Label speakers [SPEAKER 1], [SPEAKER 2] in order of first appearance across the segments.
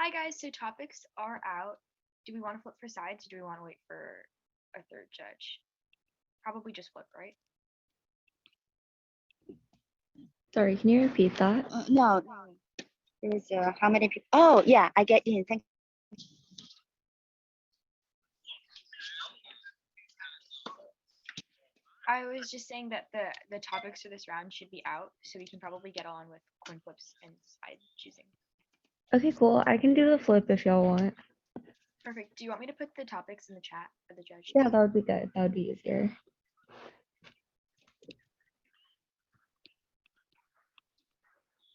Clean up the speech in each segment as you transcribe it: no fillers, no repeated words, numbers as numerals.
[SPEAKER 1] Hi guys, so topics are out. Do we want to flip for sides or do we want to wait for a third judge? Probably just flip, right?
[SPEAKER 2] Sorry, can you repeat that?
[SPEAKER 3] No, there's how many people? Oh, yeah, I get in. Thank
[SPEAKER 1] I was just saying that the topics for this round should be out, so we can probably get on with coin flips and side choosing.
[SPEAKER 2] Okay, cool. I can do the flip if y'all want.
[SPEAKER 1] Perfect. Do you want me to put the topics in the chat for the judge?
[SPEAKER 2] Yeah, that would be good. That would be easier.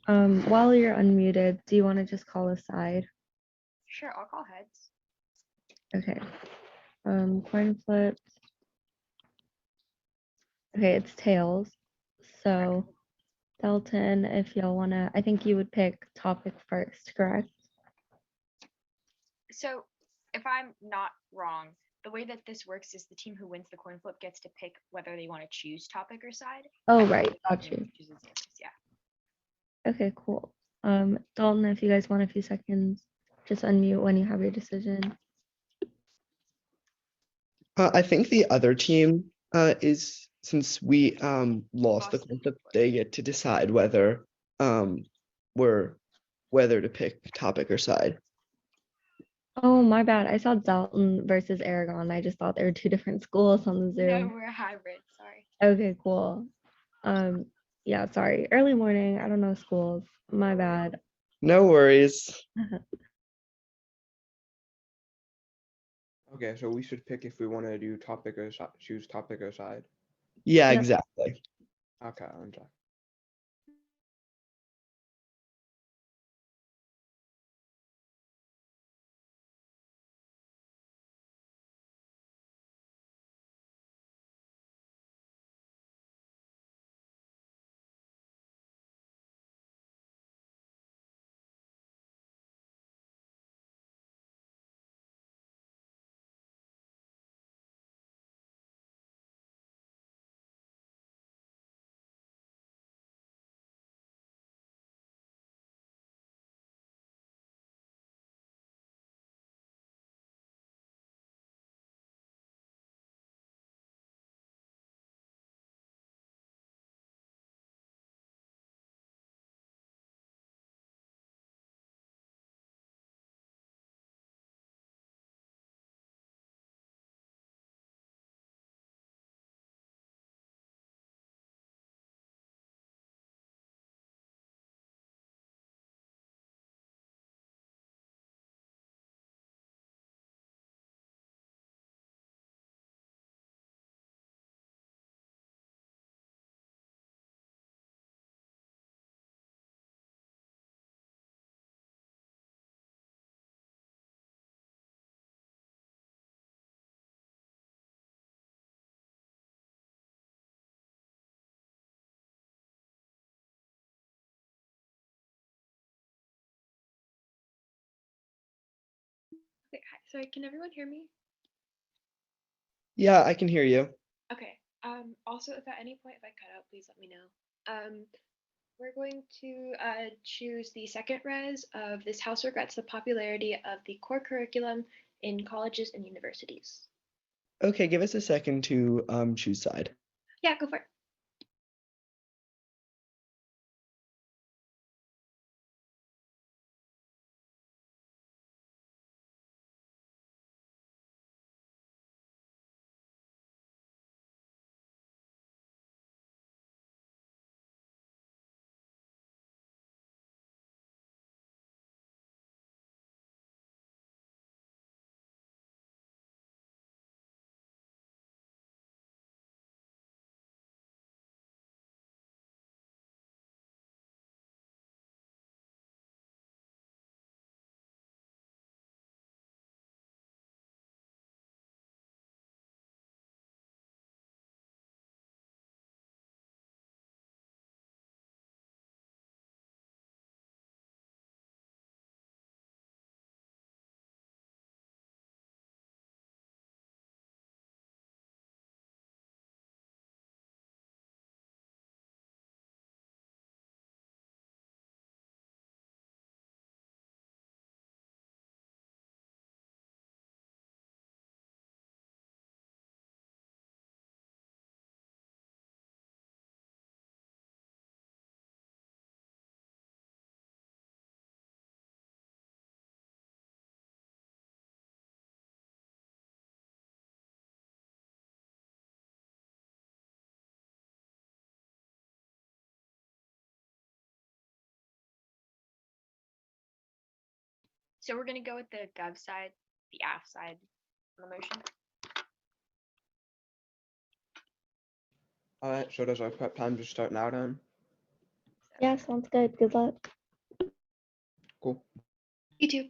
[SPEAKER 2] While you're unmuted, do you want to just call a side?
[SPEAKER 1] Sure, I'll call heads.
[SPEAKER 2] Okay. Coin flips. Okay, it's tails. So, Dalton, if y'all wanna, I think you would pick topic first, correct?
[SPEAKER 1] So, if I'm not wrong, the way that this works is the team who wins the coin flip gets to pick whether they want to choose topic or side.
[SPEAKER 2] Oh,
[SPEAKER 1] and
[SPEAKER 2] right,
[SPEAKER 1] the
[SPEAKER 2] got
[SPEAKER 1] team
[SPEAKER 2] you.
[SPEAKER 1] who chooses the others, yeah.
[SPEAKER 2] Okay, cool. Dalton, if you guys want a few seconds, just unmute when you have your decision.
[SPEAKER 4] I think the other team is, since we lost the
[SPEAKER 1] Lost the
[SPEAKER 4] coin flip,
[SPEAKER 1] flip.
[SPEAKER 4] they get to decide whether whether to pick topic or side.
[SPEAKER 2] Oh, my bad. I saw Dalton versus Aragon. I just thought there were two different schools on the
[SPEAKER 1] No,
[SPEAKER 2] Zoom.
[SPEAKER 1] we're a hybrid. Sorry.
[SPEAKER 2] Okay, cool. Yeah, sorry. Early morning. I don't know schools. My bad.
[SPEAKER 4] No worries.
[SPEAKER 5] Okay, so we should pick if we want to do topic or choose topic or side.
[SPEAKER 4] Yeah,
[SPEAKER 2] Yep.
[SPEAKER 4] exactly.
[SPEAKER 5] Okay, I'm done.
[SPEAKER 1] Okay, hi. Sorry, can everyone hear me?
[SPEAKER 4] Yeah, I can hear you.
[SPEAKER 1] Okay. Also, if at any point if I cut out, please let me know. We're going to choose the second res of this house regrets the popularity of the core curriculum in colleges and universities.
[SPEAKER 4] Okay, give us a second to choose side.
[SPEAKER 1] Yeah, go for it.
[SPEAKER 6] So we're gonna go with the gov side, the aff side on the motion.
[SPEAKER 5] All right, so does our prep time just start now then?
[SPEAKER 2] Yeah, sounds good. Good luck.
[SPEAKER 5] Cool.
[SPEAKER 1] You too.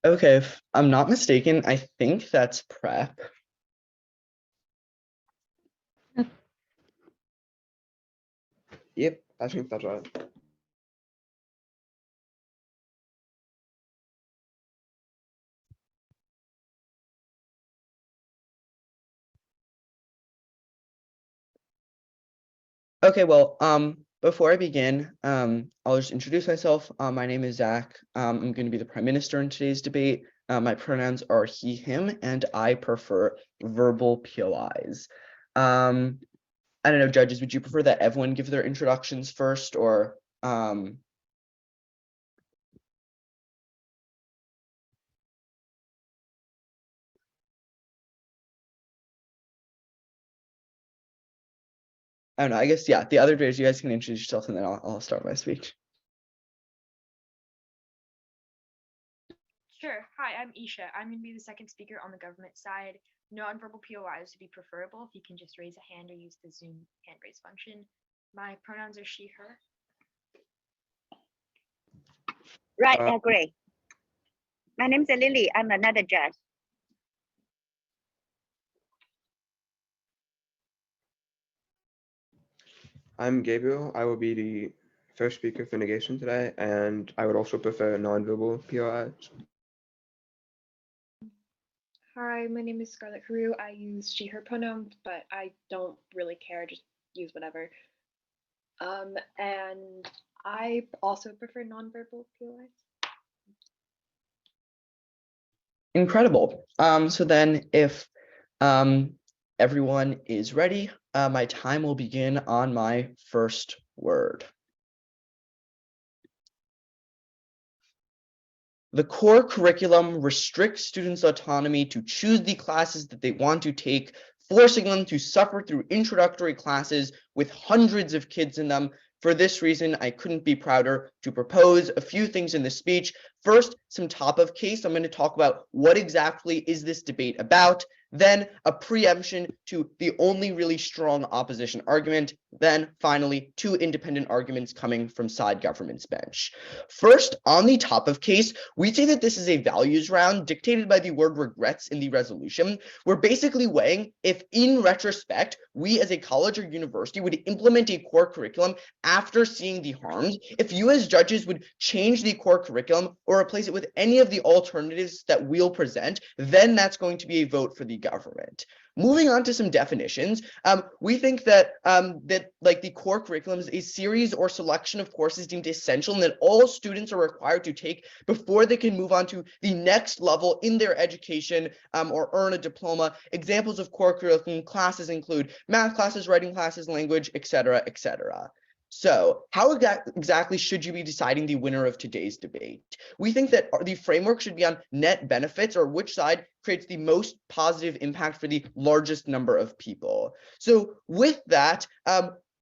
[SPEAKER 4] Okay, if I'm not mistaken, I think that's prep.
[SPEAKER 5] Yep, I think that's right.
[SPEAKER 4] Okay, well, before I begin, I'll just introduce myself. My name is Zach. I'm going to be the Prime Minister in today's debate. My pronouns are he, him, and I prefer verbal POIs. I don't know, judges, would you prefer that everyone give their introductions first, or I don't know, I guess, yeah, the other days you guys can introduce yourself and then I'll start my speech.
[SPEAKER 6] Sure. Hi, I'm Isha. I'm going to be the second speaker on the government side. Nonverbal POIs would be preferable if you can just raise a hand or use the Zoom hand raise function. My pronouns are she, her.
[SPEAKER 3] Right,
[SPEAKER 5] Uh,
[SPEAKER 3] great. My name is Lily. I'm another judge.
[SPEAKER 5] I'm Gabriel. I will be the first speaker for negation today, and I would also prefer nonverbal POIs.
[SPEAKER 1] Hi, my name is Scarlett Carew. I use she, her pronouns, but I don't really care, just use whatever. And I also prefer nonverbal POIs.
[SPEAKER 4] Incredible. So then if everyone is ready, my time will begin on my first word. The core curriculum restricts students' autonomy to choose the classes that they want to take, forcing them to suffer through introductory classes with hundreds of kids in them. For this reason, I couldn't be prouder to propose a few things in this speech. First, some top of case. I'm going to talk about what exactly is this debate about. Then a preemption to the only really strong opposition argument. Then finally, two independent arguments coming from side government's bench. First, on the top of case, we say that this is a values round dictated by the word regrets in the resolution. We're basically weighing if, in retrospect, we as a college or university would implement a core curriculum after seeing the harms, if you as judges would change the core curriculum or replace it with any of the alternatives that we'll present, then that's going to be a vote for the government. Moving on to some definitions, we think that like the core curriculum is a series or selection of courses deemed essential and that all students are required to take before they can move on to the next level in their education or earn a diploma. Examples of core curriculum classes include math classes, writing classes, language, etc., etc. So how exactly should you be deciding the winner of today's debate? We think that the framework should be on net benefits, or which side creates the most positive impact for the largest number of people. So with that,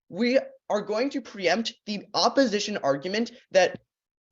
[SPEAKER 4] we are going to preempt the opposition argument that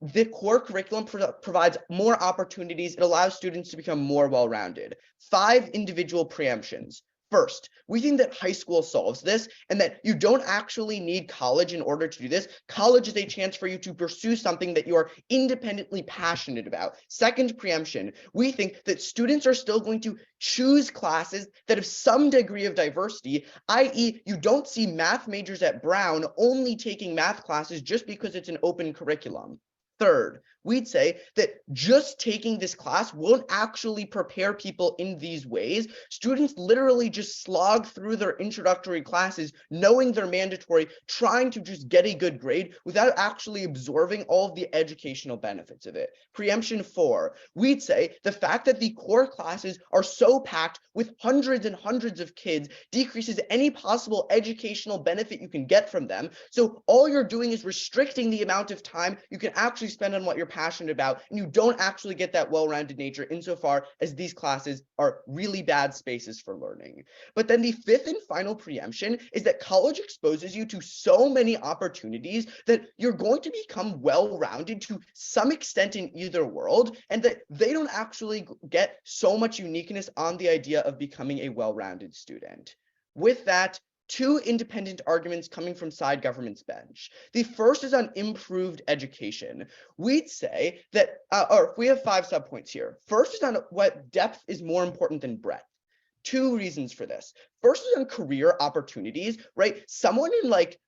[SPEAKER 4] the core curriculum provides more opportunities. It allows students to become more well-rounded. 5 individual preemptions. First, we think that high school solves this and that you don't actually need college in order to do this. College is a chance for you to pursue something that you are independently passionate about. Second preemption, we think that students are still going to choose classes that have some degree of diversity, i.e., you don't see math majors at Brown only taking math classes just because it's an open curriculum. Third, we'd say that just taking this class won't actually prepare people in these ways. Students literally just slog through their introductory classes, knowing they're mandatory, trying to just get a good grade without actually absorbing all of the educational benefits of it. Preemption 4, we'd say the fact that the core classes are so packed with hundreds and hundreds of kids decreases any possible educational benefit you can get from them. So all you're doing is restricting the amount of time you can actually spend on what you're passionate about, and you don't actually get that well-rounded nature insofar as these classes are really bad spaces for learning. But then the 5th and final preemption is that college exposes you to so many opportunities that you're going to become well-rounded to some extent in either world, and that they don't actually get so much uniqueness on the idea of becoming a well-rounded student. With that, two independent arguments coming from side government's bench. The first is on improved education. We'd say that, or we have 5 subpoints here. First is on what depth is more important than breadth. Two reasons for this. First is on career opportunities, right? Someone in like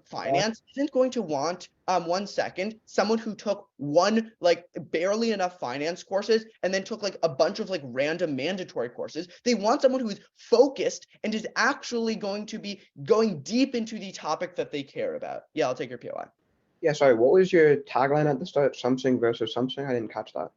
[SPEAKER 4] finance isn't going to want 1 second someone who took one like barely enough finance courses and then took like a bunch of like random mandatory courses. They want someone who is focused and is actually going to be going deep into the topic that they care about. Yeah, I'll take your POI.
[SPEAKER 5] Yeah, sorry, what was your tagline at the start? Something versus something? I didn't catch that.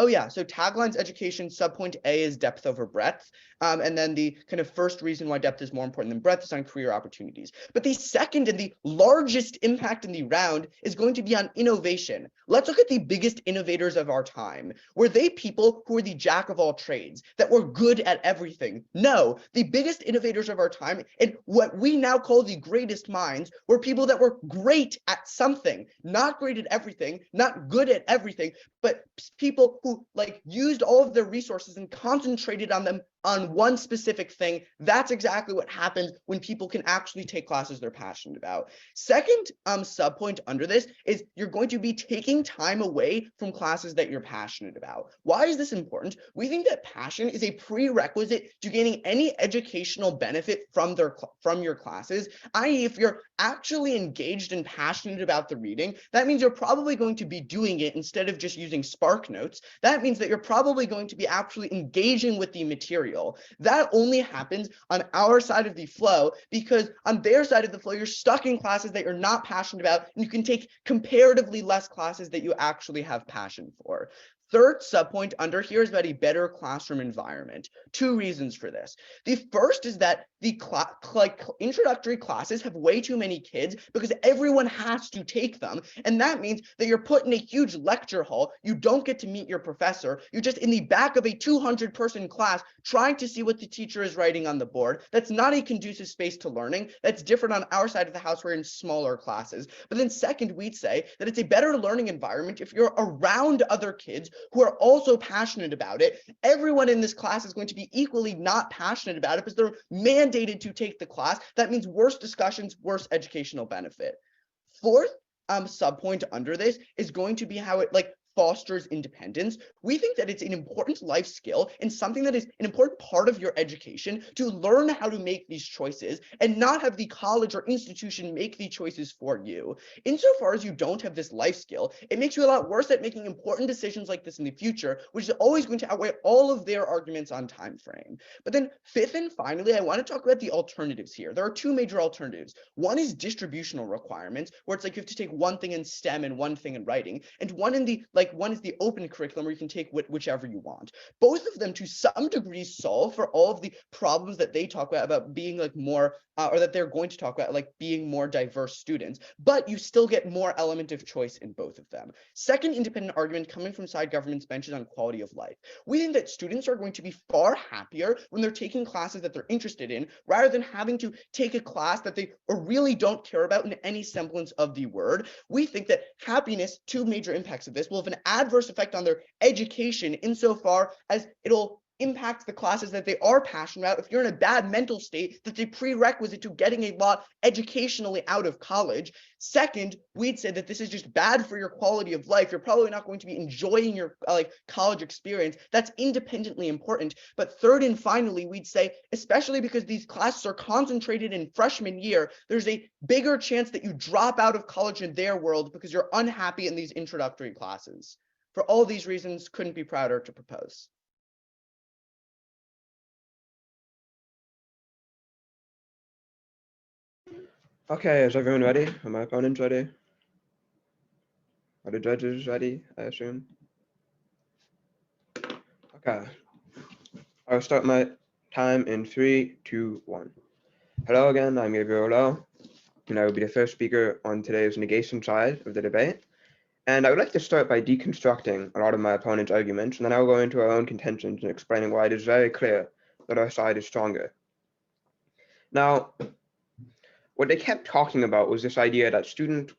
[SPEAKER 4] Oh yeah, so taglines education, subpoint A is depth over breadth. And then the kind of first reason why depth is more important than breadth is on career opportunities. But the second and the largest impact in the round is going to be on innovation. Let's look at the biggest innovators of our time. Were they people who were the jack of all trades, that were good at everything? No, the biggest innovators of our time and what we now call the greatest minds were people that were great at something, not great at everything, not good at everything, but people who like used all of their resources and concentrated on them on one specific thing. That's exactly what happens when people can actually take classes they're passionate about. Second subpoint under this is you're going to be taking time away from classes that you're passionate about. Why is this important? We think that passion is a prerequisite to gaining any educational benefit from your classes, i.e. if you're actually engaged and passionate about the reading, that means you're probably going to be doing it instead of just using Spark Notes. That means that you're probably going to be actually engaging with the material. That only happens on our side of the flow, because on their side of the flow, you're stuck in classes that you're not passionate about, and you can take comparatively less classes that you actually have passion for. Third subpoint under here is about a better classroom environment. Two reasons for this. The first is that the introductory classes have way too many kids because everyone has to take them. And that means that you're put in a huge lecture hall. You don't get to meet your professor. You're just in the back of a 200-person class trying to see what the teacher is writing on the board. That's not a conducive space to learning. That's different on our side of the house. We're in smaller classes. But then second, we'd say that it's a better learning environment if you're around other kids who are also passionate about it. Everyone in this class is going to be equally not passionate about it because they're mandated to take the class. That means worse discussions, worse educational benefit. Fourth subpoint under this is going to be how it like fosters independence. We think that it's an important life skill and something that is an important part of your education to learn how to make these choices and not have the college or institution make the choices for you. Insofar as you don't have this life skill, it makes you a lot worse at making important decisions like this in the future, which is always going to outweigh all of their arguments on time frame. But then fifth and finally, I want to talk about the alternatives here. There are two major alternatives. One is distributional requirements, where it's like you have to take one thing in STEM and one thing in writing, and one in the one is the open curriculum where you can take whichever you want. Both of them to some degree solve for all of the problems that they talk about being like more or that they're going to talk about like being more diverse students, but you still get more element of choice in both of them. Second independent argument coming from side government's benches on quality of life. We think that students are going to be far happier when they're taking classes that they're interested in rather than having to take a class that they really don't care about in any semblance of the word. We think that happiness, two major impacts of this, will have an adverse effect on their education insofar as it'll impact the classes that they are passionate about. If you're in a bad mental state, that's a prerequisite to getting a lot educationally out of college. Second, we'd say that this is just bad for your quality of life. You're probably not going to be enjoying your college experience. That's independently important. But third and finally, we'd say, especially because these classes are concentrated in freshman year, there's a bigger chance that you drop out of college in their world because you're unhappy in these introductory classes. For all these reasons, couldn't be prouder to propose.
[SPEAKER 5] Okay, is everyone ready? Are my opponents ready? Are the judges ready, I assume? Okay. I'll start my time in 3, 2, 1. Hello again, I'm Gabriel Lowell, and I will be the first speaker on today's negation side of the debate. And I would like to start by deconstructing a lot of my opponent's arguments, and then I will go into our own contentions and explaining why it is very clear that our side is stronger. Now, what they kept talking about was this idea that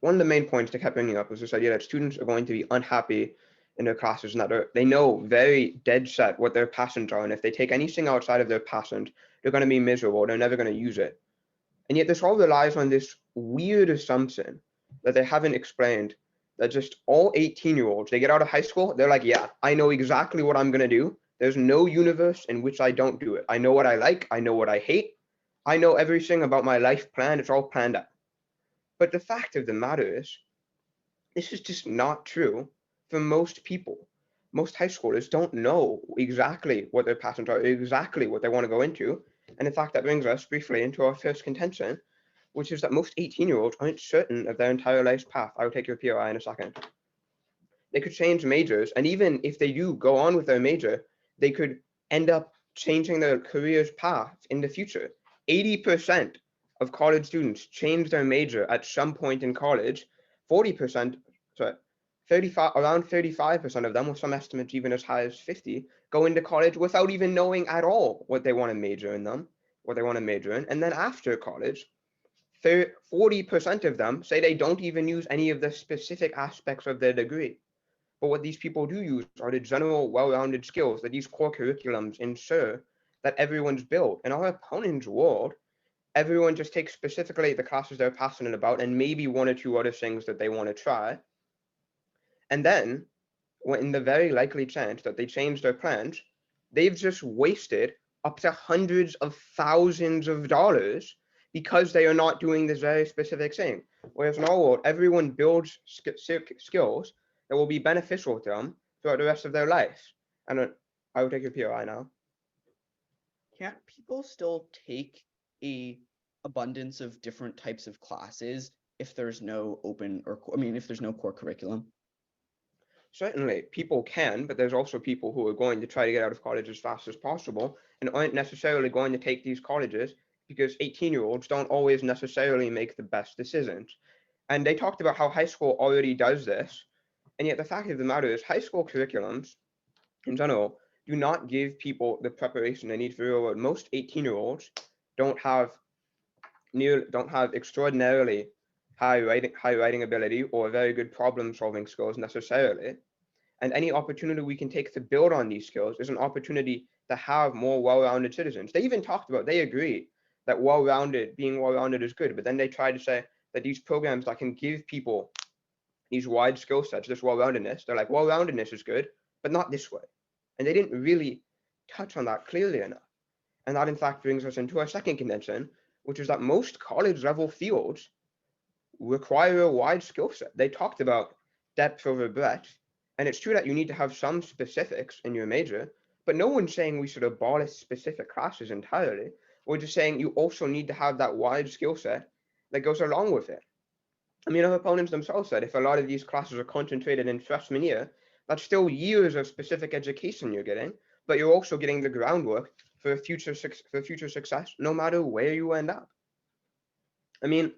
[SPEAKER 5] one of the main points they kept bringing up was this idea that students are going to be unhappy in their classes and that they know very dead set what their passions are. And if they take anything outside of their passions, they're going to be miserable. They're never going to use it. And yet this all relies on this weird assumption that they haven't explained, that just all 18-year-olds, they get out of high school, they're like, yeah, I know exactly what I'm going to do. There's no universe in which I don't do it. I know what I like. I know what I hate. I know everything about my life plan. It's all planned out. But the fact of the matter is, this is just not true for most people. Most high schoolers don't know exactly what their passions are, exactly what they want to go into. And in fact, that brings us briefly into our first contention, which is that most 18-year-olds aren't certain of their entire life's path. I will take your POI in a second. They could change majors, and even if they do go on with their major, they could end up changing their career's path in the future. 80% of college students change their major at some point in college. 40%, sorry, 35, around 35% of them, with some estimates even as high as 50, go into college without even knowing at all what they want to major in them, what they want to major in. And then after college, 40% of them say they don't even use any of the specific aspects of their degree. But what these people do use are the general well-rounded skills that these core curriculums ensure that everyone's built. In our opponent's world, everyone just takes specifically the classes they're passionate about and maybe one or two other things that they want to try. And then, in the very likely chance that they change their plans, they've just wasted up to hundreds of thousands of dollars because they are not doing this very specific thing. Whereas in our world, everyone builds skills that will be beneficial to them throughout the rest of their life. And I will take your POI now.
[SPEAKER 4] Can't people still take a abundance of different types of classes if there's no open or if there's no core curriculum?
[SPEAKER 5] Certainly, people can, but there's also people who are going to try to get out of college as fast as possible and aren't necessarily going to take these colleges because 18-year-olds don't always necessarily make the best decisions. And they talked about how high school already does this. And yet the fact of the matter is high school curriculums in general do not give people the preparation they need for real world. Most 18-year-olds don't have extraordinarily high writing ability or very good problem solving skills necessarily. And any opportunity we can take to build on these skills is an opportunity to have more well-rounded citizens. They even talked about, they agree that being well-rounded is good, but then they try to say that these programs that can give people these wide skill sets, this well-roundedness, they're like, well-roundedness is good, but not this way. And they didn't really touch on that clearly enough. And that in fact brings us into our second contention, which is that most college level fields require a wide skill set. They talked about depth over breadth, and it's true that you need to have some specifics in your major, but no one's saying we should abolish specific classes entirely. We're just saying you also need to have that wide skill set that goes along with it. I mean, our opponents themselves said if a lot of these classes are concentrated in freshman year, that's still years of specific education you're getting, but you're also getting the groundwork for future success, no matter where you end up. I mean,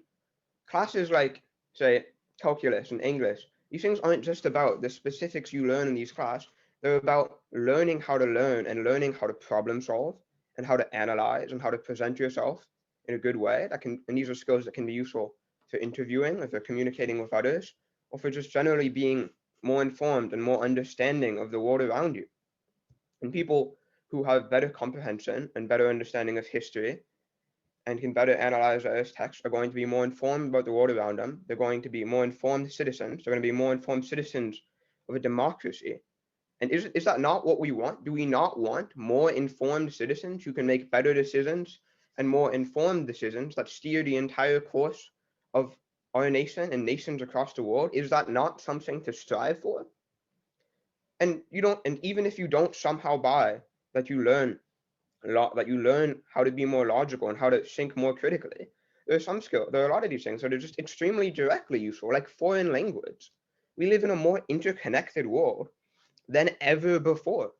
[SPEAKER 5] classes like, say, calculus and English, these things aren't just about the specifics you learn in these classes. They're about learning how to learn and learning how to problem solve and how to analyze and how to present yourself in a good way. And these are skills that can be useful for interviewing, or for communicating with others, or for just generally being more informed and more understanding of the world around you. And people who have better comprehension and better understanding of history and can better analyze various texts are going to be more informed about the world around them. They're going to be more informed citizens. They're going to be more informed citizens of a democracy. And is that not what we want? Do we not want more informed citizens who can make better decisions and more informed decisions that steer the entire course of our nation and nations across the world? Is that not something to strive for? And even if you don't somehow buy that you learn how to be more logical and how to think more critically, there are a lot of these things that are just extremely directly useful, like foreign language. We live in a more interconnected world than ever before.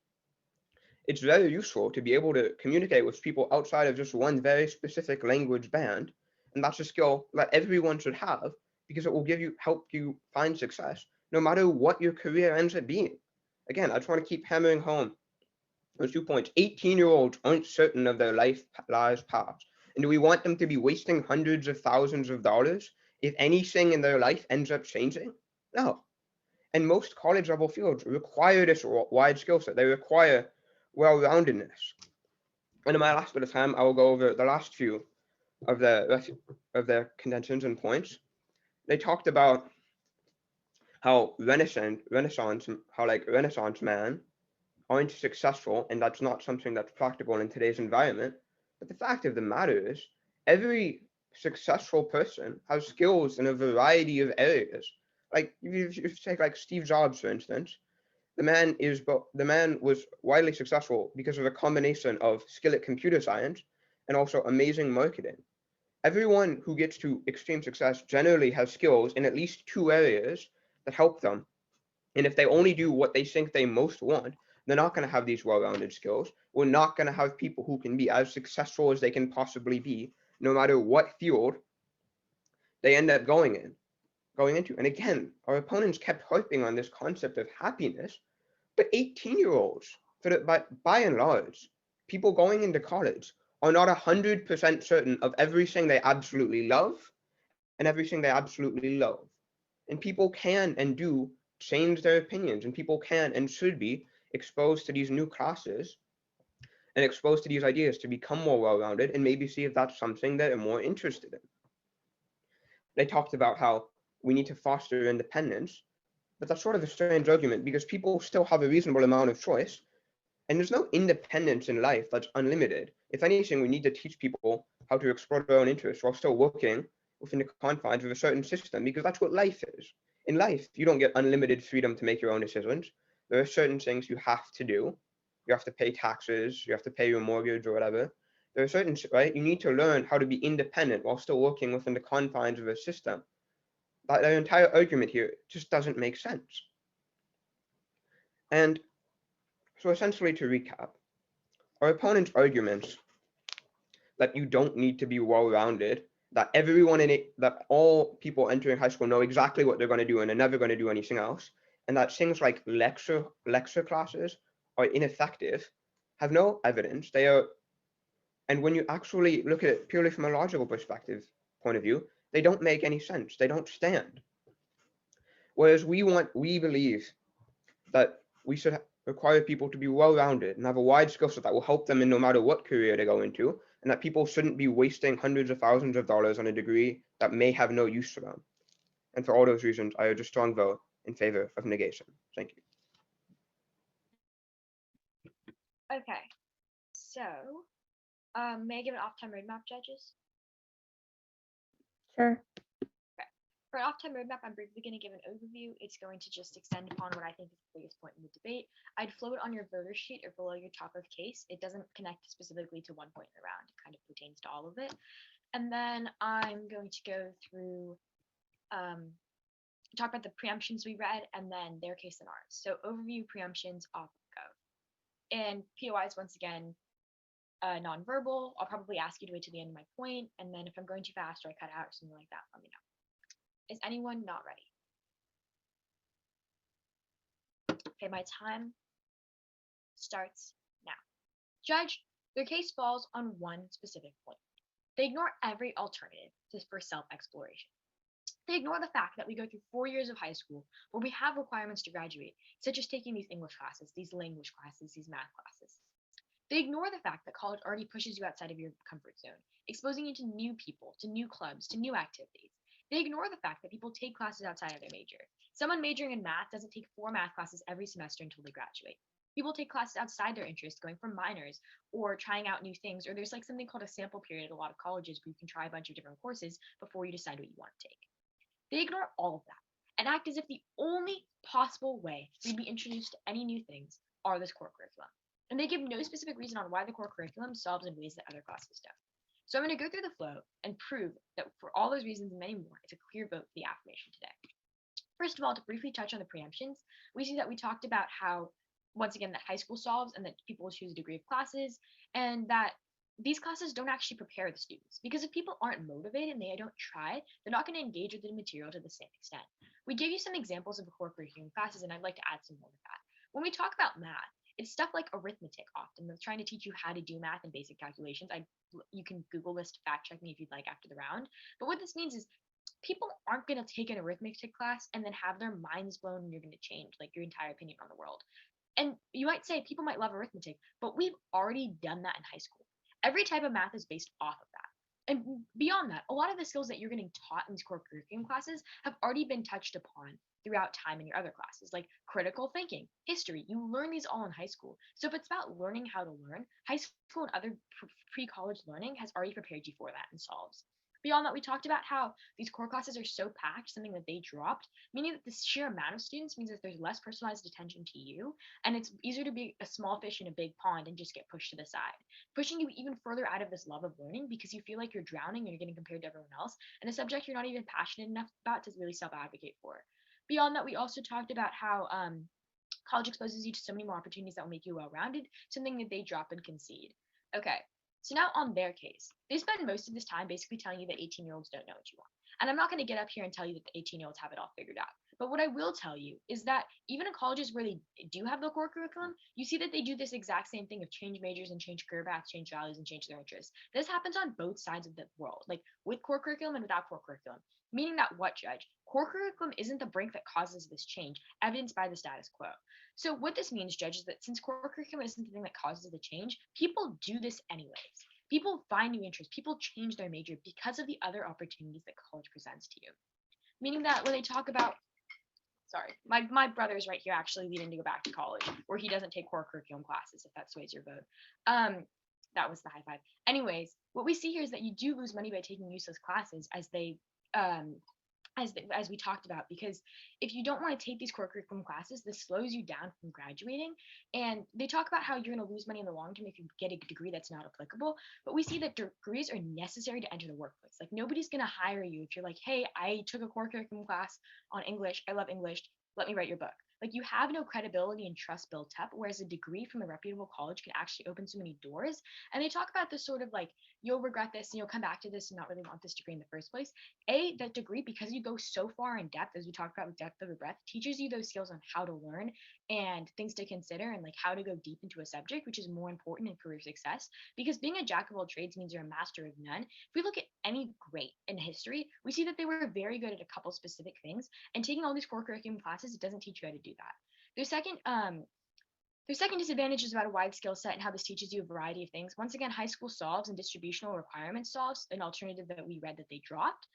[SPEAKER 5] It's very useful to be able to communicate with people outside of just one very specific language band, and that's a skill that everyone should have because it will help you find success no matter what your career ends up being. Again, I just want to keep hammering home those 2 points. 18-year-olds aren't certain of their lives paths. And do we want them to be wasting hundreds of thousands of dollars if anything in their life ends up changing? No. And most college level fields require this wide skill set. They require well-roundedness. And in my last bit of time, I will go over the last few of their contentions and points. They talked about how Renaissance man aren't successful, and that's not something that's practical in today's environment. But the fact of the matter is, every successful person has skills in a variety of areas. Like if you take like Steve Jobs, for instance, the man was widely successful because of a combination of skill at computer science and also amazing marketing. Everyone who gets to extreme success generally has skills in at least two areas that help them. And if they only do what they think they most want, they're not going to have these well-rounded skills. We're not going to have people who can be as successful as they can possibly be, no matter what field they end up going into. And again, our opponents kept harping on this concept of happiness, but 18-year-olds, by and large, people going into college are not 100% certain of everything they absolutely love and everything they absolutely love. And people can and do change their opinions, and people can and should be exposed to these new classes and exposed to these ideas to become more well-rounded and maybe see if that's something that they're more interested in. They talked about how we need to foster independence, but that's sort of a strange argument because people still have a reasonable amount of choice, and there's no independence in life that's unlimited. If anything, we need to teach people how to explore their own interests while still working within the confines of a certain system, because that's what life is. In life, you don't get unlimited freedom to make your own decisions. There are certain things you have to do. You have to pay taxes, you have to pay your mortgage or whatever. There are certain, right? You need to learn how to be independent while still working within the confines of a system. But their entire argument here just doesn't make sense. And so essentially, to recap, our opponent's arguments that you don't need to be well-rounded, that that all people entering high school know exactly what they're going to do and they're never going to do anything else, and that things like lecture classes are ineffective, have no evidence. And when you actually look at it purely from a logical point of view, they don't make any sense. They don't stand. Whereas we believe that we should require people to be well-rounded and have a wide skill set that will help them in no matter what career they go into, and that people shouldn't be wasting hundreds of thousands of dollars on a degree that may have no use for them. And for all those reasons, I urge a strong vote in favor of negation. Thank you.
[SPEAKER 6] Okay, so may I give an off-time roadmap, judges?
[SPEAKER 2] Sure.
[SPEAKER 6] For an off-time roadmap, I'm briefly going to give an overview. It's going to just extend upon what I think is the biggest point in the debate. I'd float on your voter sheet or below your top of case. It doesn't connect specifically to one point in the round. It kind of pertains to all of it. And then I'm going to go through, talk about the preemptions we read, and then their case and ours. So overview, preemptions, off go. And POIs, once again, nonverbal. I'll probably ask you to wait to the end of my point, and then if I'm going too fast or I cut out or something like that, let me know. Is anyone not ready? Okay, my time starts now. Judge, their case falls on one specific point. They ignore every alternative for self-exploration. They ignore the fact that we go through 4 years of high school where we have requirements to graduate, such as taking these English classes, these language classes, these math classes. They ignore the fact that college already pushes you outside of your comfort zone, exposing you to new people, to new clubs, to new activities. They ignore the fact that people take classes outside of their major. Someone majoring in math doesn't take 4 math classes every semester until they graduate. People take classes outside their interest, going for minors or trying out new things, or there's like something called a sample period at a lot of colleges where you can try a bunch of different courses before you decide what you want to take. They ignore all of that and act as if the only possible way we'd be introduced to any new things are this core curriculum. And they give no specific reason on why the core curriculum solves in ways that other classes don't. So I'm going to go through the flow and prove that for all those reasons and many more, it's a clear vote for the affirmation today. First of all, to briefly touch on the preemptions, we see that we talked about how, once again, that high school solves and that people will choose a degree of classes, and that these classes don't actually prepare the students, because if people aren't motivated and they don't try, they're not going to engage with the material to the same extent. We gave you some examples of the core curriculum classes, and I'd like to add some more to that. When we talk about math, it's stuff like arithmetic often. They're trying to teach you how to do math and basic calculations. You can Google this to fact check me if you'd like after the round. But what this means is people aren't going to take an arithmetic class and then have their minds blown and you're going to change like your entire opinion on the world. And you might say people might love arithmetic, but we've already done that in high school. Every type of math is based off of that. And beyond that, a lot of the skills that you're getting taught in these core curriculum classes have already been touched upon throughout time in your other classes, like critical thinking, history. You learn these all in high school. So if it's about learning how to learn, high school and other pre-college learning has already prepared you for that and solves. Beyond that, we talked about how these core classes are so packed, something that they dropped, meaning that the sheer amount of students means that there's less personalized attention to you, and it's easier to be a small fish in a big pond and just get pushed to the side, pushing you even further out of this love of learning because you feel like you're drowning and you're getting compared to everyone else, and a subject you're not even passionate enough about to really self-advocate for. Beyond that, we also talked about how college exposes you to so many more opportunities that will make you well-rounded, something that they drop and concede. Okay, so now on their case, they spend most of this time basically telling you that 18-year-olds don't know what you want. And I'm not going to get up here and tell you that the 18-year-olds have it all figured out. But what I will tell you is that even in colleges where they do have the core curriculum, you see that they do this exact same thing of change majors and change career paths, change values, and change their interests. This happens on both sides of the world, like with core curriculum and without core curriculum. Meaning that what, Judge? Core curriculum isn't the brink that causes this change, evidenced by the status quo. So what this means, Judge, is that since core curriculum isn't the thing that causes the change, people do this anyways. People find new interests. People change their major because of the other opportunities that college presents to you. Meaning that when they talk about, sorry, my brother's right here actually leading to go back to college where he doesn't take core curriculum classes, if that sways your vote. That was the high five. Anyways, what we see here is that you do lose money by taking useless classes as they as we talked about, because if you don't want to take these core curriculum classes, this slows you down from graduating. And they talk about how you're going to lose money in the long term if you get a degree that's not applicable. But we see that degrees are necessary to enter the workplace. Like nobody's going to hire you if you're like, hey, I took a core curriculum class on English. I love English. Let me write your book. Like you have no credibility and trust built up, whereas a degree from a reputable college can actually open so many doors. And they talk about this sort of like, you'll regret this and you'll come back to this and not really want this degree in the first place. That degree, because you go so far in depth, as we talked about with depth of a breath, teaches you those skills on how to learn and things to consider and like how to go deep into a subject, which is more important in career success. Because being a jack of all trades means you're a master of none. If we look at any great in history, we see that they were very good at a couple specific things, and taking all these core curriculum classes, it doesn't teach you how to do that. Their second disadvantage is about a wide skill set and how this teaches you a variety of things. Once again, high school solves and distributional requirements solves, an alternative that we read that they dropped.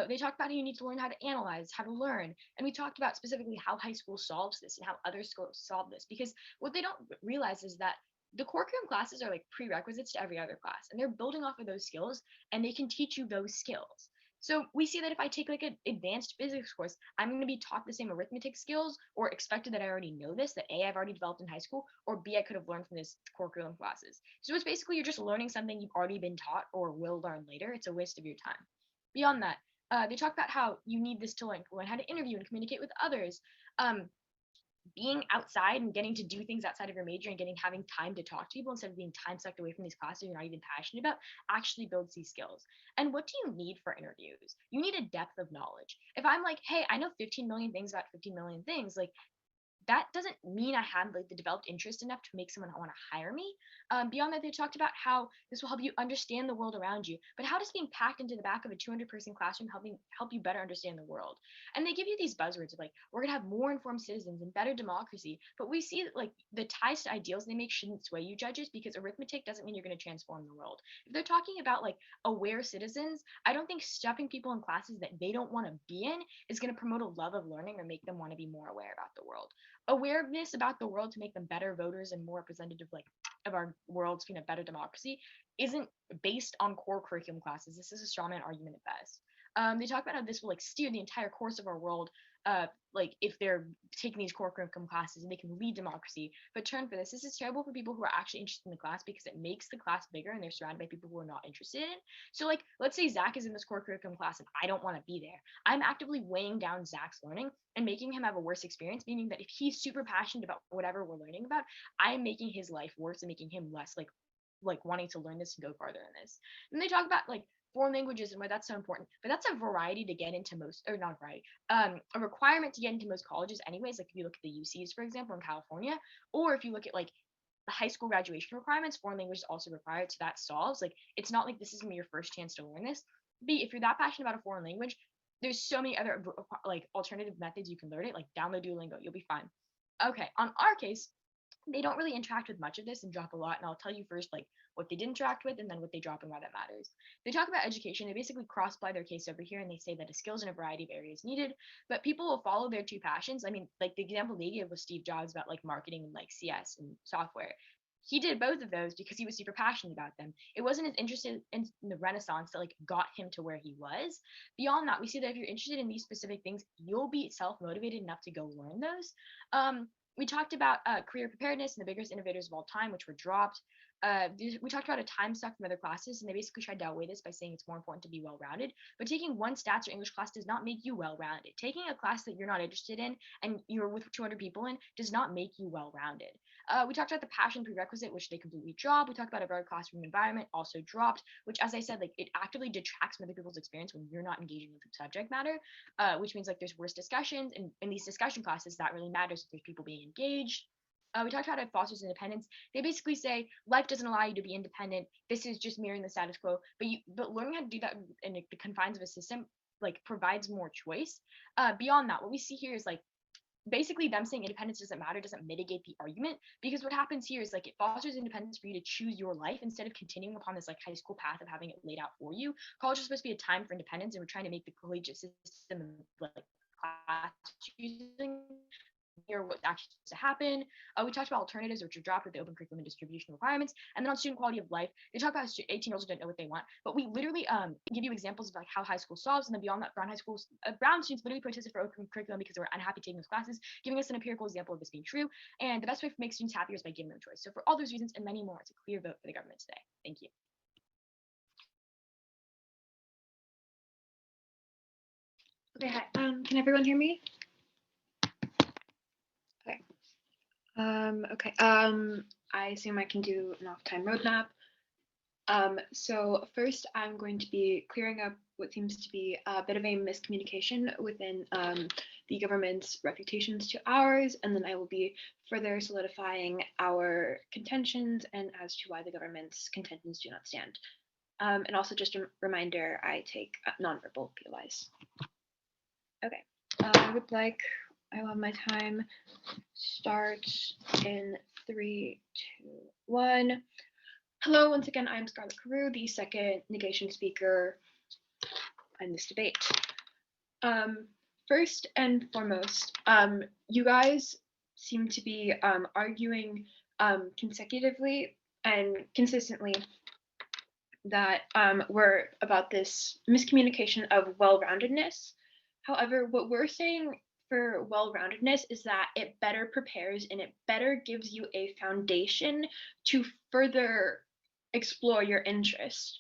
[SPEAKER 6] They talked about how you need to learn how to analyze, how to learn. And we talked about specifically how high school solves this and how other schools solve this. Because what they don't realize is that the core curriculum classes are like prerequisites to every other class. And they're building off of those skills and they can teach you those skills. So we see that if I take like an advanced physics course, I'm going to be taught the same arithmetic skills or expected that I already know this, that A, I've already developed in high school, or B, I could have learned from this core curriculum classes. So it's basically you're just learning something you've already been taught or will learn later. It's a waste of your time. Beyond that, they talk about how you need this to learn how to interview and communicate with others. Being outside and getting to do things outside of your major and having time to talk to people instead of being time sucked away from these classes you're not even passionate about actually builds these skills. And what do you need for interviews? You need a depth of knowledge. If I'm like, hey, I know 15 million things about 15 million things, like that doesn't mean I had like the developed interest enough to make someone want to hire me. Beyond that, they talked about how this will help you understand the world around you. But how does being packed into the back of a 200-person classroom help you better understand the world? And they give you these buzzwords of like, we're gonna have more informed citizens and better democracy. But we see that like the ties to ideals they make shouldn't sway you, judges, because arithmetic doesn't mean you're gonna transform the world. If they're talking about like aware citizens, I don't think stuffing people in classes that they don't want to be in is gonna promote a love of learning or make them want to be more aware about the world. Awareness about the world to make them better voters and more representative like of our world's better democracy isn't based on core curriculum classes. This is a straw man argument at best. They talk about how this will like steer the entire course of our world, like if they're taking these core curriculum classes and they can lead democracy. But turn for this is terrible for people who are actually interested in the class because it makes the class bigger and they're surrounded by people who are not interested in it. So like let's say Zach is in this core curriculum class and I don't want to be there. I'm actively weighing down Zach's learning and making him have a worse experience, meaning that if he's super passionate about whatever we're learning about, I'm making his life worse and making him less like wanting to learn this and go farther in this. And they talk about like foreign languages and why that's so important, but that's a variety to get into most, or not a variety, a requirement to get into most colleges anyways. Like if you look at the UCs, for example, in California, or if you look at like the high school graduation requirements, foreign language is also required. So that solves like it's not like this is gonna be your first chance to learn this. B, if you're that passionate about a foreign language, there's so many other like alternative methods you can learn it, like download Duolingo, you'll be fine. Okay, on our case, they don't really interact with much of this and drop a lot. And I'll tell you first, like, what they did interact with and then what they drop and why that matters. They talk about education. They basically cross-apply their case over here and they say that a skills in a variety of areas needed, but people will follow their two passions. I mean, like the example they gave was Steve Jobs about like marketing and like CS and software. He did both of those because he was super passionate about them. It wasn't his interest in the Renaissance that like got him to where he was. Beyond that, we see that if you're interested in these specific things, you'll be self-motivated enough to go learn those. We talked about career preparedness and the biggest innovators of all time, which were dropped. We talked about a time suck from other classes, and they basically tried to outweigh this by saying it's more important to be well-rounded. But taking one stats or English class does not make you well-rounded. Taking a class that you're not interested in and you're with 200 people in does not make you well-rounded. We talked about the passion prerequisite, which they completely dropped. We talked about a better classroom environment, also dropped, which, as I said, like it actively detracts from other people's experience when you're not engaging with the subject matter, which means like there's worse discussions, and in these discussion classes, that really matters if there's people being engaged. We talked about how it fosters independence. They basically say life doesn't allow you to be independent. This is just mirroring the status quo. But learning how to do that in the confines of a system like provides more choice. Beyond that, what we see here is like basically them saying independence doesn't matter doesn't mitigate the argument, because what happens here is like it fosters independence for you to choose your life instead of continuing upon this like high school path of having it laid out for you. College is supposed to be a time for independence, and we're trying to make the collegiate system like class choosing or what's actually supposed to happen. We talked about alternatives, which are dropped with the open curriculum and distribution requirements. And then on student quality of life, they talk about 18-year-olds who don't know what they want. But we literally give you examples of like how high school solves. And then beyond that, Brown high schools, Brown students literally protested for open curriculum because they were unhappy taking those classes, giving us an empirical example of this being true. And the best way to make students happier is by giving them choice. So for all those reasons and many more, it's a clear vote for the government today. Thank you.
[SPEAKER 1] Okay, hi. Can everyone hear me? Okay. Okay. I assume I can do an off-time roadmap. So first, I'm going to be clearing up what seems to be a bit of a miscommunication within the government's refutations to ours, and then I will be further solidifying our contentions and as to why the government's contentions do not stand. And also just a reminder, I take nonverbal POIs. Okay, I will have my time start in 3, 2, 1. Hello, once again, I'm Scarlett Carew, the second negation speaker in this debate. First and foremost, you guys seem to be arguing consecutively and consistently that we're about this miscommunication of well-roundedness. However, what we're saying for well-roundedness is that it better prepares and it better gives you a foundation to further explore your interest.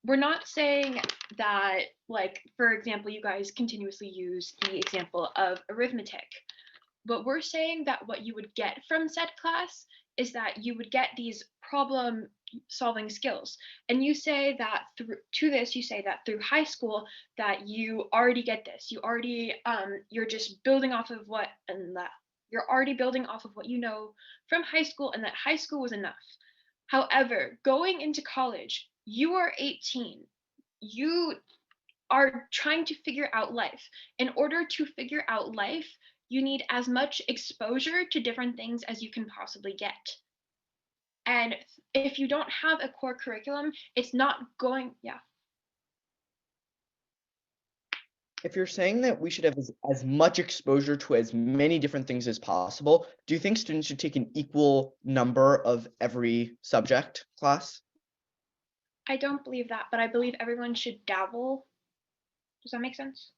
[SPEAKER 1] We're not saying that, like, for example, you guys continuously use the example of arithmetic, but we're saying that what you would get from said class is that you would get these problem solving skills, and you say that you say that through high school that you already get this, you already you're just building off of what, and that you're already building off of what you know from high school, and that high school was enough. However, going into college, you are 18, you are trying to figure out life. In order to figure out life, you need as much exposure to different things as you can possibly get. And if you don't have a core curriculum, it's not going, yeah.
[SPEAKER 4] If you're saying that we should have as much exposure to as many different things as possible, do you think students should take an equal number of every subject class?
[SPEAKER 1] I don't believe that, but I believe everyone should dabble. Does that make sense?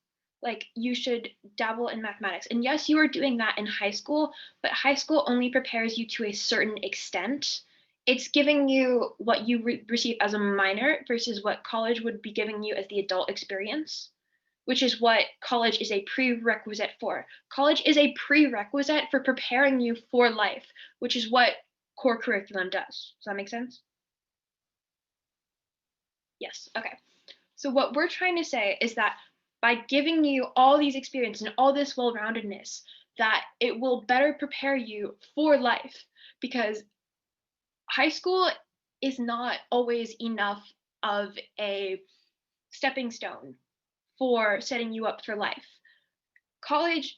[SPEAKER 1] Like, you should dabble in mathematics. And yes, you are doing that in high school, but high school only prepares you to a certain extent. It's giving you what you receive as a minor versus what college would be giving you as the adult experience, which is what college is a prerequisite for. College is a prerequisite for preparing you for life, which is what core curriculum does. Does that make sense? Yes, okay. So what we're trying to say is that by giving you all these experiences and all this well-roundedness, that it will better prepare you for life, because high school is not always enough of a stepping stone for setting you up for life. College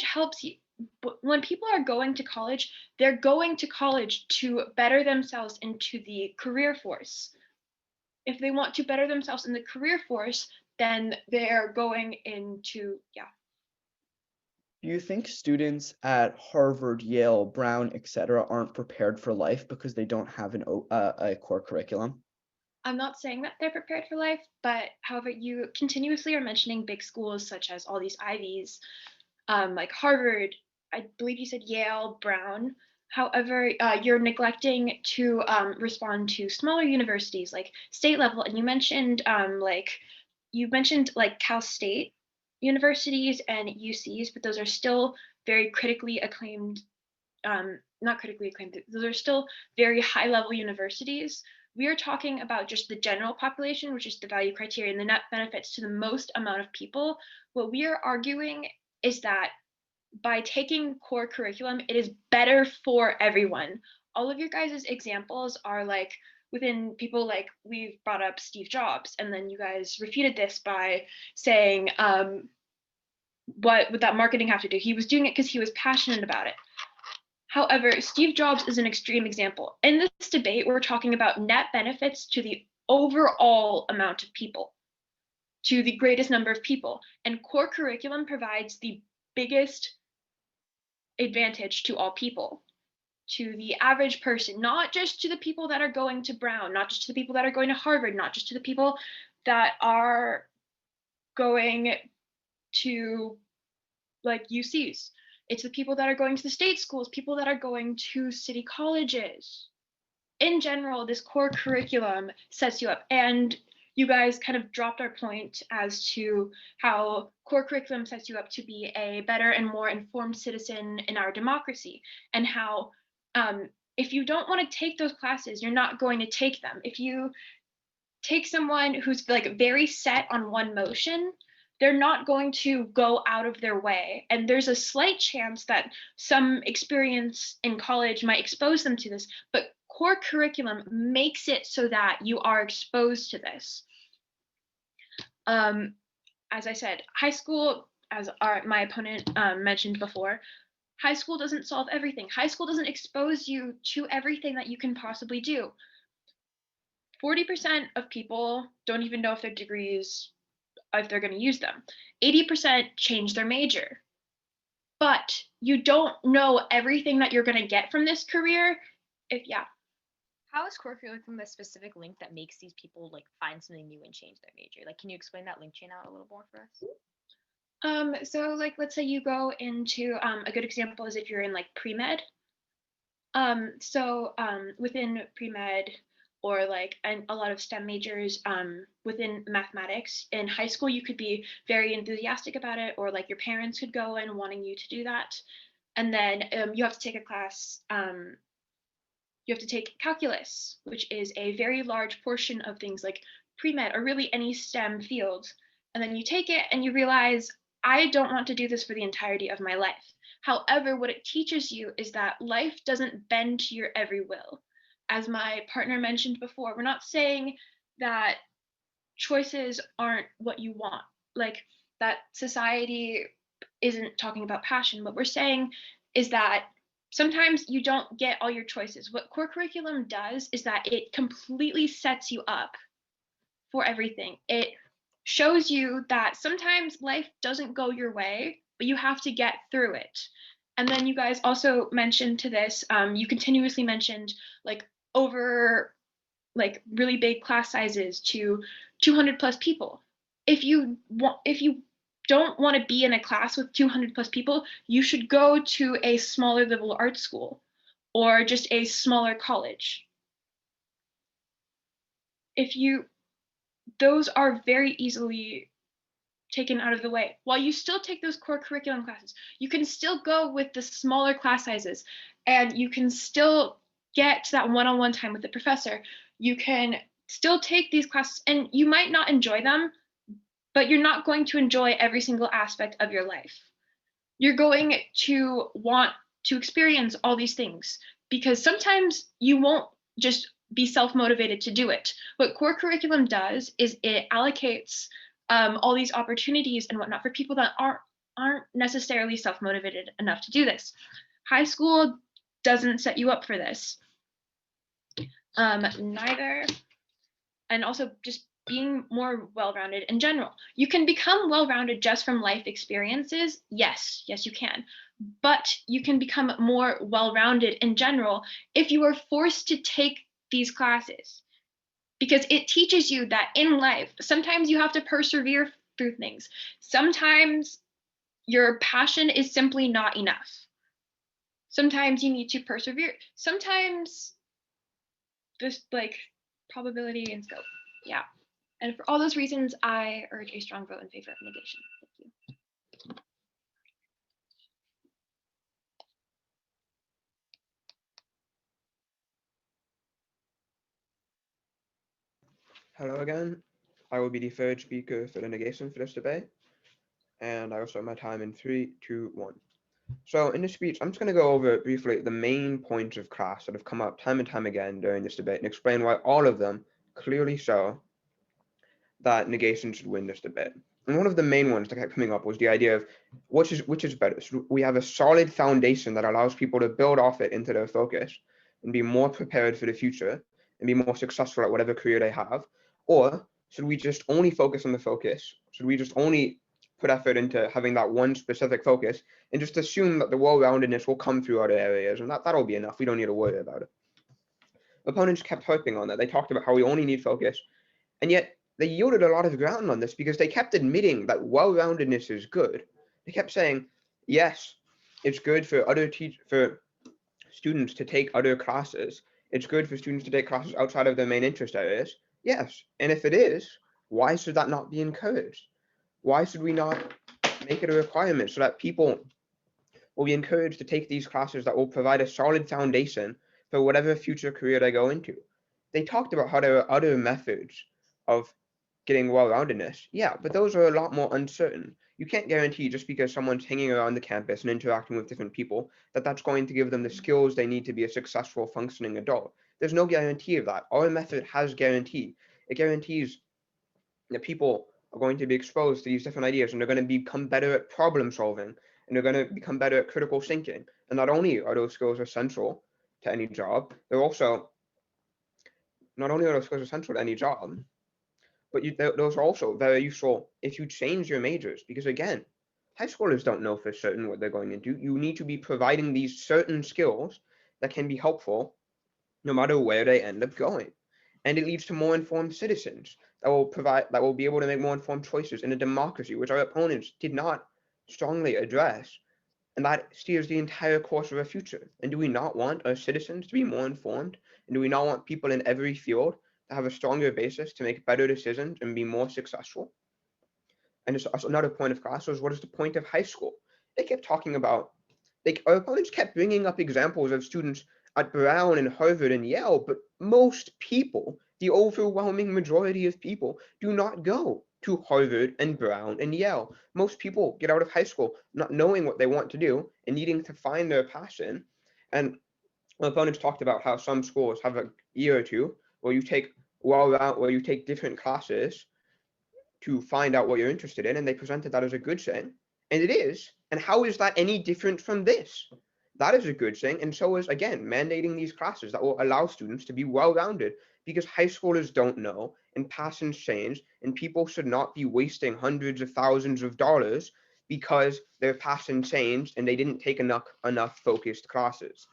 [SPEAKER 1] helps you. when people are going to college, they're going to college to better themselves into the career force. If they want to better themselves in the career force, then they're going into, yeah.
[SPEAKER 4] Do you think students at Harvard, Yale, Brown, etc. aren't prepared for life because they don't have a core curriculum?
[SPEAKER 1] I'm not saying that they're prepared for life, but however, you continuously are mentioning big schools such as all these Ivies, like Harvard, I believe you said Yale, Brown. However, you're neglecting to respond to smaller universities like state level, and you mentioned Cal State universities and UCs, but those are still very critically acclaimed. Not critically acclaimed. Those are still very high level universities. We are talking about just the general population, which is the value criteria, and the net benefits to the most amount of people. What we are arguing is that by taking core curriculum, it is better for everyone. All of your guys' examples are like within people, like we've brought up Steve Jobs, and then you guys refuted this by saying, what would that marketing have to do? He was doing it because he was passionate about it. However, Steve Jobs is an extreme example. In this debate, we're talking about net benefits to the overall amount of people, to the greatest number of people. And core curriculum provides the biggest advantage to all people, to the average person, not just to the people that are going to Brown, not just to the people that are going to Harvard, not just to the people that are going to like UCs. It's the people that are going to the state schools, people that are going to city colleges. In general, this core curriculum sets you up. And you guys kind of dropped our point as to how core curriculum sets you up to be a better and more informed citizen in our democracy, and how if you don't want to take those classes, you're not going to take them. If you take someone who's like very set on one motion, they're not going to go out of their way. And there's a slight chance that some experience in college might expose them to this, but core curriculum makes it so that you are exposed to this. As I said, high school, as my opponent mentioned before, high school doesn't solve everything. High school doesn't expose you to everything that you can possibly do. 40% of people don't even know if their degrees, if they're going to use them. 80% change their major. But you don't know everything that you're going to get from this career.
[SPEAKER 6] How is core curriculum the specific link that makes these people like find something new and change their major? Like, can you explain that link chain out a little more for us?
[SPEAKER 1] So like, let's say you go into a good example is if you're in like pre-med. Within pre-med, or like a lot of STEM majors within mathematics, in high school you could be very enthusiastic about it, or like your parents could go in wanting you to do that, and then you have to take a class. You have to take calculus, which is a very large portion of things like pre-med or really any STEM field. And then you take it and you realize, I don't want to do this for the entirety of my life. However, what it teaches you is that life doesn't bend to your every will. As my partner mentioned before, we're not saying that choices aren't what you want, like that society isn't talking about passion. What we're saying is that sometimes you don't get all your choices. What core curriculum does is that it completely sets you up for everything. It shows you that sometimes life doesn't go your way, but you have to get through it. And then you guys also mentioned to this, you continuously mentioned like over like really big class sizes to 200 plus people. If you don't want to be in a class with 200 plus people, you should go to a smaller liberal arts school or just a smaller college. Those are very easily taken out of the way. While you still take those core curriculum classes, you can still go with the smaller class sizes, and you can still get to that one-on-one time with the professor. You can still take these classes, and you might not enjoy them, but you're not going to enjoy every single aspect of your life. You're going to want to experience all these things, because sometimes you won't just be self-motivated to do it. What core curriculum does is it allocates all these opportunities and whatnot for people that aren't necessarily self-motivated enough to do this. High school doesn't set you up for this. Neither, and also just being more well-rounded in general. You can become well-rounded just from life experiences. Yes, you can. But you can become more well-rounded in general if you are forced to take these classes. Because it teaches you that in life, sometimes you have to persevere through things. Sometimes your passion is simply not enough. Sometimes you need to persevere. Sometimes this probability and scope. Yeah. And for all those reasons, I urge a strong vote in favor of negation. Thank you.
[SPEAKER 5] Hello again. I will be the third speaker for the negation for this debate, and I will start my time in 3, 2, 1. So in this speech, I'm just going to go over briefly the main points of class that have come up time and time again during this debate and explain why all of them clearly show that negation should win this debate. And one of the main ones that kept coming up was the idea of which is better. So we have a solid foundation that allows people to build off it into their focus and be more prepared for the future and be more successful at whatever career they have. Or should we just only focus on the focus? Should we just only put effort into having that one specific focus and just assume that the well-roundedness will come through other areas and that'll be enough? We don't need to worry about it. Opponents kept harping on that. They talked about how we only need focus, and yet they yielded a lot of ground on this because they kept admitting that well-roundedness is good. They kept saying, yes, it's good for for students to take other classes. It's good for students to take classes outside of their main interest areas. Yes, and if it is, why should that not be encouraged? Why should we not make it a requirement so that people will be encouraged to take these classes that will provide a solid foundation for whatever future career they go into? They talked about how there are other methods of getting well-roundedness. Yeah, but those are a lot more uncertain. You can't guarantee just because someone's hanging around the campus and interacting with different people that that's going to give them the skills they need to be a successful functioning adult. There's no guarantee of that. Our method has guarantee. It guarantees that people are going to be exposed to these different ideas and they're going to become better at problem solving and they're going to become better at critical thinking. And not only are those skills essential to any job, they're also not only are those skills essential to any job, but those are also very useful if you change your majors, because again, high schoolers don't know for certain what they're going to do. You need to be providing these certain skills that can be helpful no matter where they end up going. And it leads to more informed citizens that will be able to make more informed choices in a democracy, which our opponents did not strongly address. And that steers the entire course of our future. And do we not want our citizens to be more informed? And do we not want people in every field to have a stronger basis to make better decisions and be more successful? And just another point of class was, what is the point of high school? They kept talking about, our opponents kept bringing up examples of students at Brown and Harvard and Yale, but most people, the overwhelming majority of people, do not go to Harvard and Brown and Yale. Most people get out of high school not knowing what they want to do and needing to find their passion. And my opponents talked about how some schools have a year or two where you take different classes to find out what you're interested in, and they presented that as a good thing, and it is. And how is that any different from this? That is a good thing, and so is, again, mandating these classes that will allow students to be well-rounded, because high schoolers don't know, and passions change, and people should not be wasting hundreds of thousands of dollars because their passion changed and they didn't take enough focused classes.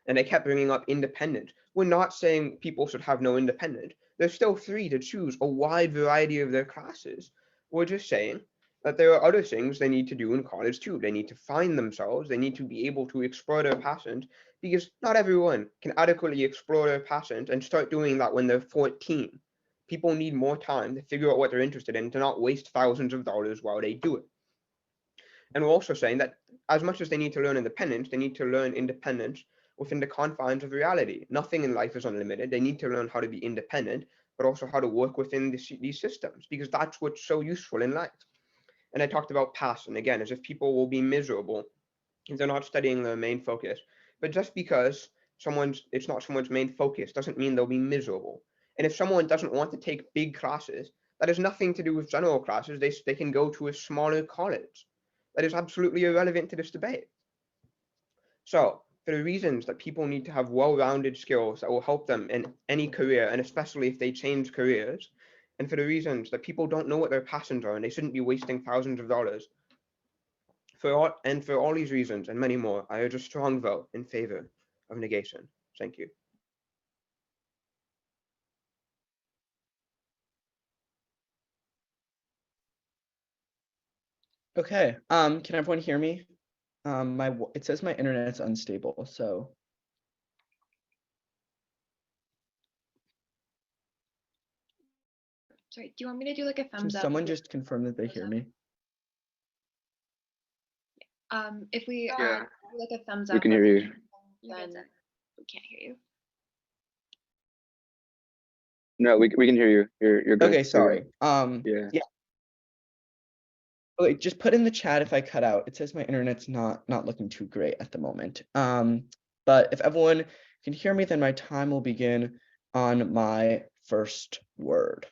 [SPEAKER 5] And they kept bringing up independence. We're not saying people should have no independence. They're still free to choose a wide variety of their classes. We're just saying that there are other things they need to do in college too. They need to find themselves. They need to be able to explore their passions, because not everyone can adequately explore their passions and start doing that when they're 14. People need more time to figure out what they're interested in, to not waste thousands of dollars while they do it. And we're also saying that as much as they need to learn independence, they need to learn independence within the confines of reality. Nothing in life is unlimited. They need to learn how to be independent, but also how to work within these systems, because that's what's so useful in life. And I talked about passion again, as if people will be miserable if they're not studying their main focus. But just because it's not someone's main focus doesn't mean they'll be miserable. And if someone doesn't want to take big classes, that has nothing to do with general classes. They can go to a smaller college. that is absolutely irrelevant to this debate. So, for the reasons that people need to have well-rounded skills that will help them in any career, and especially if they change careers, and for the reasons that people don't know what their passions are and they shouldn't be wasting thousands of dollars, for all these reasons and many more, I urge a strong vote in favor of negation. Thank you.
[SPEAKER 4] Okay, can everyone hear me? It says my internet's unstable, so.
[SPEAKER 1] Sorry, do you want me to do like a
[SPEAKER 4] Can
[SPEAKER 1] thumbs up?
[SPEAKER 4] someone just confirm that they hear me?
[SPEAKER 1] If we
[SPEAKER 7] Yeah.
[SPEAKER 1] do like a thumbs up,
[SPEAKER 7] We can hear you.
[SPEAKER 1] then we can't hear you.
[SPEAKER 7] No, we can hear you. You're good.
[SPEAKER 4] Okay,
[SPEAKER 7] You're
[SPEAKER 4] sorry.
[SPEAKER 7] good. Yeah.
[SPEAKER 4] Okay, just put in the chat if I cut out. It says my internet's not looking too great at the moment. But if everyone can hear me, then my time will begin on my first word.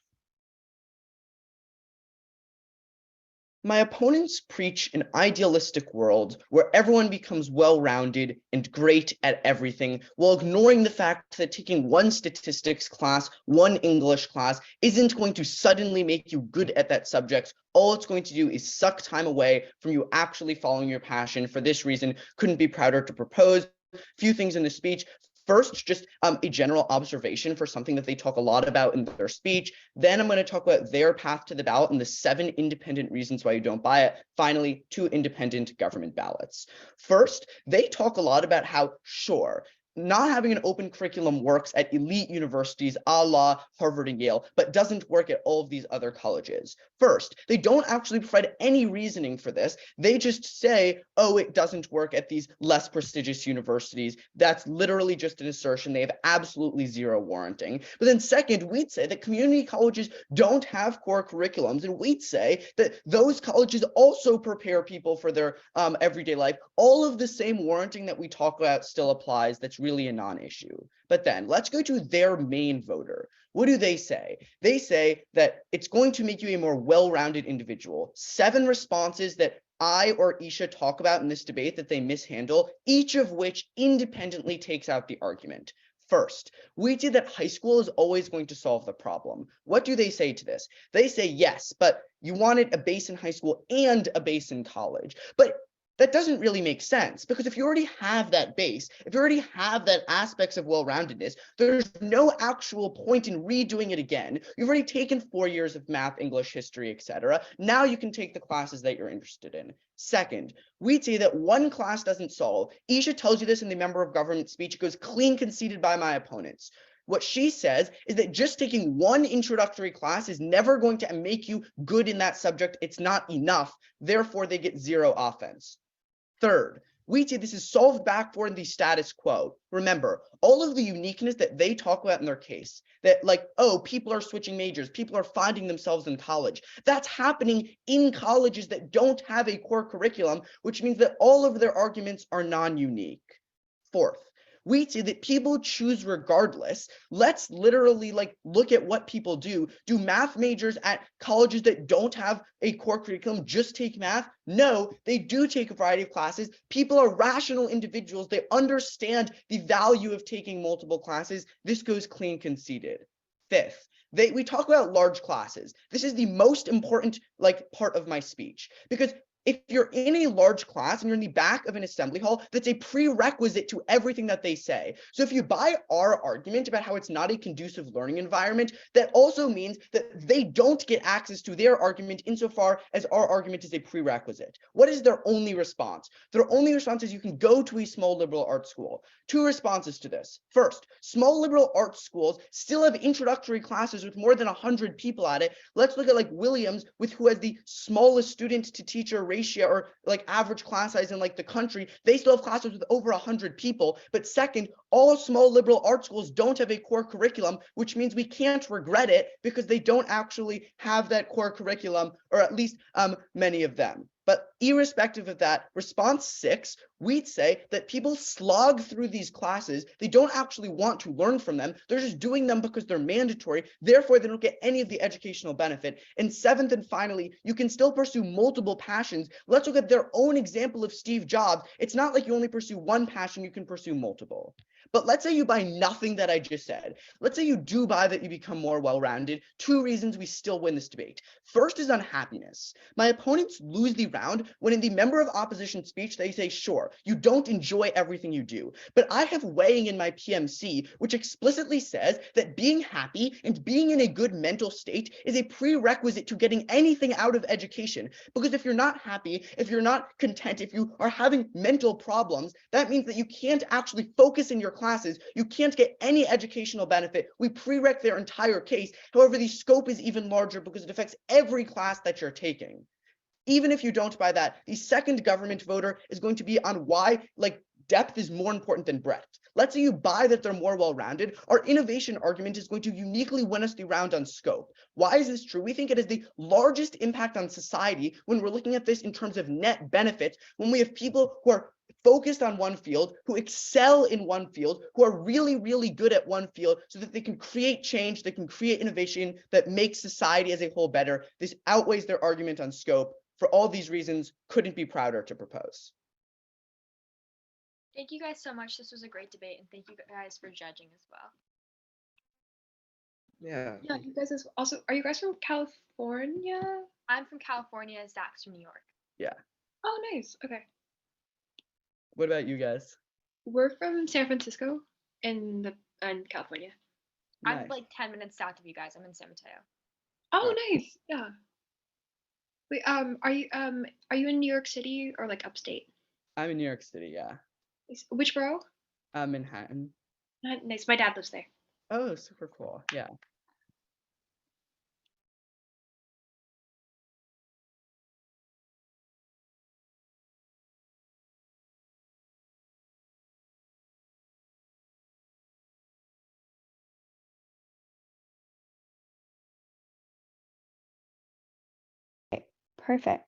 [SPEAKER 4] My opponents preach an idealistic world where everyone becomes well-rounded and great at everything, while ignoring the fact that taking one statistics class, one English class, isn't going to suddenly make you good at that subject. All it's going to do is suck time away from you actually following your passion. For this reason, couldn't be prouder to propose a few things in the speech. First, just a general observation for something that they talk a lot about in their speech. Then I'm going to talk about their path to the ballot and the 7 independent reasons why you don't buy it. Finally, 2 independent government ballots. First, they talk a lot about how, sure, not having an open curriculum works at elite universities a la Harvard and Yale, but doesn't work at all of these other colleges. First, they don't actually provide any reasoning for this. They just say, oh, it doesn't work at these less prestigious universities. That's literally just an assertion. They have absolutely zero warranting. But then second, we'd say that community colleges don't have core curriculums, and we'd say that those colleges also prepare people for their everyday life. All of the same warranting that we talk about still applies. That's really a non-issue. But then let's go to their main voter. What do they say? They say that it's going to make you a more well-rounded individual. 7 responses that I or Isha talk about in this debate that they mishandle, each of which independently takes out the argument. First, we did that high school is always going to solve the problem. What do they say to this? They say, yes, but you wanted a base in high school and a base in college. But that doesn't really make sense, because if you already have that base, if you already have that aspects of well-roundedness, there's no actual point in redoing it again. You've already taken 4 years of math, English, history, etc. Now you can take the classes that you're interested in. Second, we'd say that one class doesn't solve. Isha tells you this in the member of government speech. It goes clean conceded by my opponents. What she says is that just taking one introductory class is never going to make you good in that subject. It's not enough. Therefore, they get 0 offense. Third, we say this is solved back for in the status quo. Remember, all of the uniqueness that they talk about in their case, that like, oh, people are switching majors, people are finding themselves in college. That's happening in colleges that don't have a core curriculum, which means that all of their arguments are non-unique. Fourth, we say that people choose regardless. Let's literally like look at what people do. Do math majors at colleges that don't have a core curriculum just take math? No, they do take a variety of classes. People are rational individuals. They understand the value of taking multiple classes. This goes clean conceded. Fifth, we talk about large classes. This is the most important like part of my speech, because if you're in a large class and you're in the back of an assembly hall, that's a prerequisite to everything that they say. So if you buy our argument about how it's not a conducive learning environment, that also means that they don't get access to their argument insofar as our argument is a prerequisite. What is their only response? Their only response is you can go to a small liberal arts school. 2 responses to this. First, small liberal arts schools still have introductory classes with more than 100 people at it. Let's look at like Williams, with who has the smallest student to teacher ratio or like average class size in like the country. They still have classes with over 100 people. But second, all small liberal arts schools don't have a core curriculum, which means we can't regret it because they don't actually have that core curriculum, or at least many of them. But irrespective of that, response 6, we'd say that people slog through these classes. They don't actually want to learn from them. They're just doing them because they're mandatory. Therefore, they don't get any of the educational benefit. And 7th, and finally, you can still pursue multiple passions. Let's look at their own example of Steve Jobs. It's not like you only pursue one passion, you can pursue multiple. But let's say you buy nothing that I just said. Let's say you do buy that you become more well-rounded. 2 reasons we still win this debate. First is unhappiness. My opponents lose the round when in the member of opposition speech, they say, sure, you don't enjoy everything you do. But I have weighing in my PMC, which explicitly says that being happy and being in a good mental state is a prerequisite to getting anything out of education. Because if you're not happy, if you're not content, if you are having mental problems, that means that you can't actually focus in your classes. You can't get any educational benefit. We prereq their entire case. However, the scope is even larger because it affects every class that you're taking. Even if you don't buy that, the second government voter is going to be on why depth is more important than breadth. Let's say you buy that they're more well-rounded. Our innovation argument is going to uniquely win us the round on scope. Why is this true? We think it has the largest impact on society when we're looking at this in terms of net benefit, when we have people who are focused on one field, who excel in one field, who are really, really good at one field so that they can create change, they can create innovation that makes society as a whole better. This outweighs their argument on scope. For all these reasons, couldn't be prouder to propose.
[SPEAKER 6] Thank you guys so much. This was a great debate, and thank you guys for judging as well.
[SPEAKER 5] Yeah.
[SPEAKER 1] Yeah, you guys also, are you guys from California?
[SPEAKER 6] I'm from California, Zach's from New York.
[SPEAKER 4] Yeah.
[SPEAKER 1] Oh, nice. Okay.
[SPEAKER 4] What about you guys?
[SPEAKER 1] We're from San Francisco in California.
[SPEAKER 6] I'm
[SPEAKER 4] Nice.
[SPEAKER 6] like 10 minutes south of you guys. I'm in San Mateo.
[SPEAKER 1] Oh, nice. Yeah. Wait, are you in New York City or like upstate?
[SPEAKER 4] I'm in New York City, yeah.
[SPEAKER 1] Which borough?
[SPEAKER 4] Manhattan.
[SPEAKER 1] Nice. My dad lives there.
[SPEAKER 4] Oh, super cool. Yeah.
[SPEAKER 2] Perfect.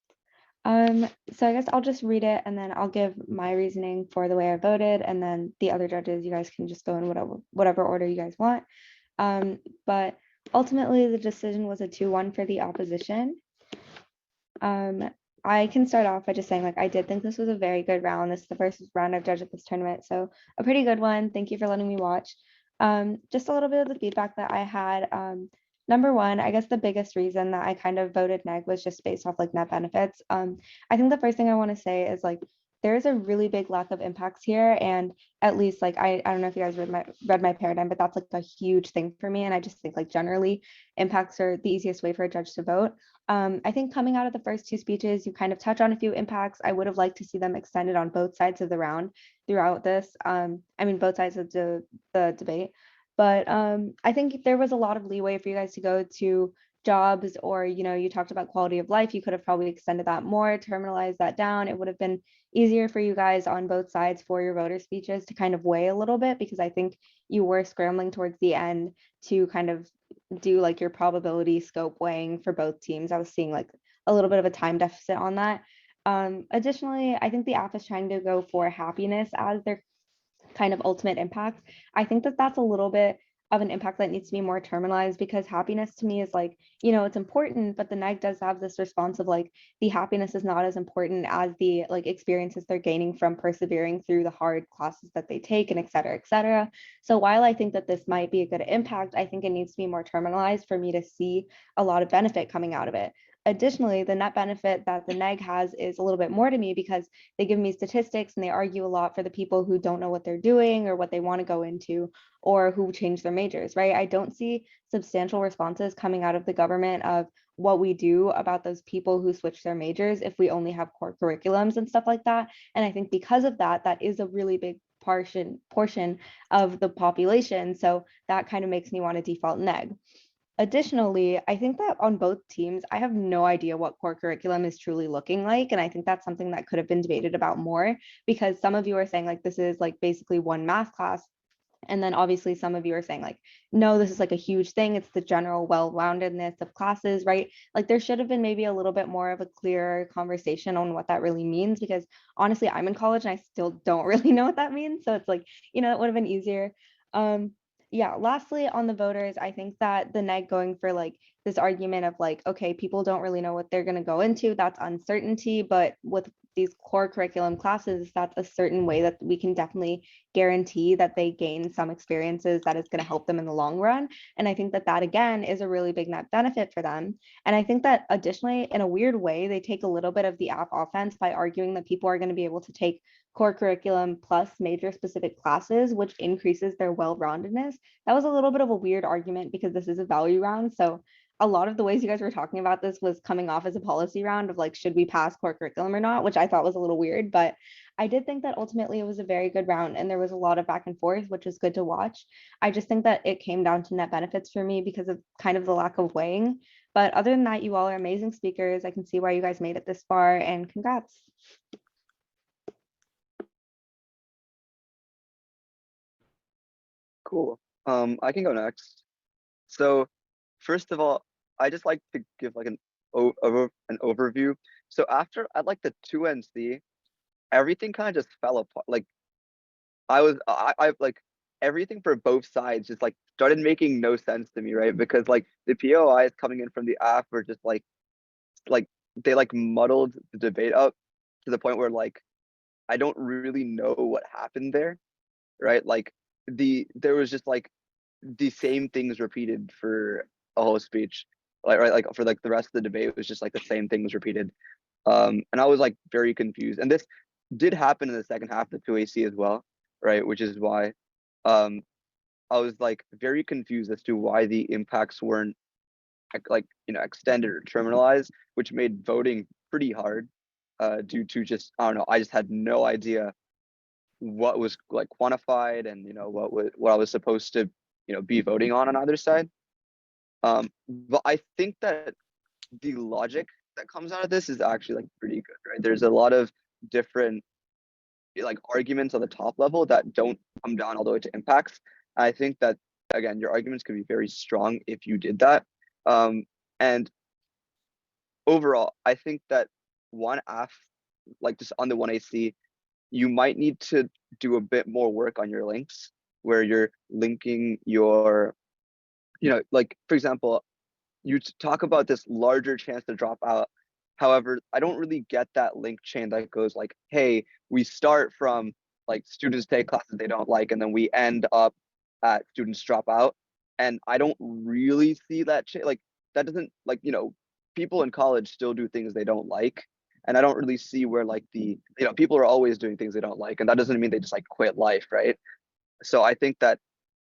[SPEAKER 2] So I guess I'll just read it and then I'll give my reasoning for the way I voted, and then the other judges, you guys can just go in whatever order you guys want. But ultimately the decision was a 2-1 for the opposition. I can start off by just saying, like, I did think this was a very good round. This is the first round I've judged at this tournament, so a pretty good one. Thank you for letting me watch. Just a little bit of the feedback that I had. Number one, I guess the biggest reason that I kind of voted neg was just based off like net benefits. I think the first thing I want to say is like there's a really big lack of impacts here, and at least like I don't know if you guys read my paradigm, but that's like a huge thing for me, and I just think like generally impacts are the easiest way for a judge to vote. I think coming out of the first 2 speeches, you kind of touch on a few impacts. I would have liked to see them extended on both sides of the round throughout this. I mean, both sides of the debate. But I think there was a lot of leeway for you guys to go to jobs, or, you know, you talked about quality of life. You could have probably extended that more, terminalized that down. It would have been easier for you guys on both sides for your voter speeches to kind of weigh a little bit, because I think you were scrambling towards the end to kind of do like your probability scope weighing for both teams. I was seeing like a little bit of a time deficit on that. Additionally, I think the app is trying to go for happiness as their kind of ultimate impact. I think that that's a little bit of an impact that needs to be more terminalized, because happiness to me is like, you know, it's important, but the neg does have this response of like the happiness is not as important as the like experiences they're gaining from persevering through the hard classes that they take, and et cetera, et cetera. So while I think that this might be a good impact, I think it needs to be more terminalized for me to see a lot of benefit coming out of it. Additionally, the net benefit that the neg has is a little bit more to me, because they give me statistics and they argue a lot for the people who don't know what they're doing or what they want to go into, or who change their majors, right? I don't see substantial responses coming out of the government of what we do about those people who switch their majors if we only have core curriculums and stuff like that. And I think because of that, that is a really big portion of the population. So that kind of makes me want to default neg. Additionally, I think that on both teams, I have no idea what core curriculum is truly looking like. And I think that's something that could have been debated about more, because some of you are saying like this is like basically one math class. And then obviously some of you are saying like, no, this is like a huge thing. It's the general well-roundedness of classes, right? Like there should have been maybe a little bit more of a clearer conversation on what that really means, because honestly, I'm in college and I still don't really know what that means. So it's like, it would have been easier. Yeah, lastly, on the voters, I think that the neg going for like this argument of like, okay, people don't really know what they're going to go into, that's uncertainty, but with these core curriculum classes, that's a certain way that we can definitely guarantee that they gain some experiences that is going to help them in the long run. And I think that that again is a really big net benefit for them. And I think that additionally, in a weird way, they take a little bit of the app offense by arguing that people are going to be able to take core curriculum plus major specific classes, which increases their well-roundedness. That was a little bit of a weird argument because this is a value round. So a lot of the ways you guys were talking about this was coming off as a policy round of like, should we pass core curriculum or not, which I thought was a little weird, but I did think that ultimately it was a very good round and there was a lot of back and forth, which was good to watch. I just think that it came down to net benefits for me because of kind of the lack of weighing. But other than that, you all are amazing speakers. I can see why you guys made it this far, and congrats.
[SPEAKER 7] Cool. I can go next. So first of all, I just like to give like an overview. So after at like the 2NC, everything kind of just fell apart. Like I like everything for both sides just like started making no sense to me, right? Because like the POIs coming in from the app were just like they like muddled the debate up to the point where like I don't really know what happened there, right? Like there was just like the same things repeated for a whole speech, like right, like for like the rest of the debate it was just like the same things repeated. And I was like very confused, and this did happen in the second half of the 2AC as well, right? Which is why um I was like very confused as to why the impacts weren't like extended or terminalized, which made voting pretty hard due to just I don't know, I just had no idea what was like quantified and what I was supposed to be voting on either side. But I think that the logic that comes out of this is actually like pretty good, right? There's a lot of different like arguments on the top level that don't come down all the way to impacts. I think that again, your arguments can be very strong if you did that. And overall, I think that one F, like just on the 1AC, you might need to do a bit more work on your links where you're linking your, like for example, you talk about this larger chance to drop out. However, I don't really get that link chain that goes like, hey, we start from like students take classes they don't like, and then we end up at students drop out. And I don't really see that chain. Like that doesn't like, people in college still do things they don't like. And I don't really see where like people are always doing things they don't like. And that doesn't mean they just like quit life, right? So I think that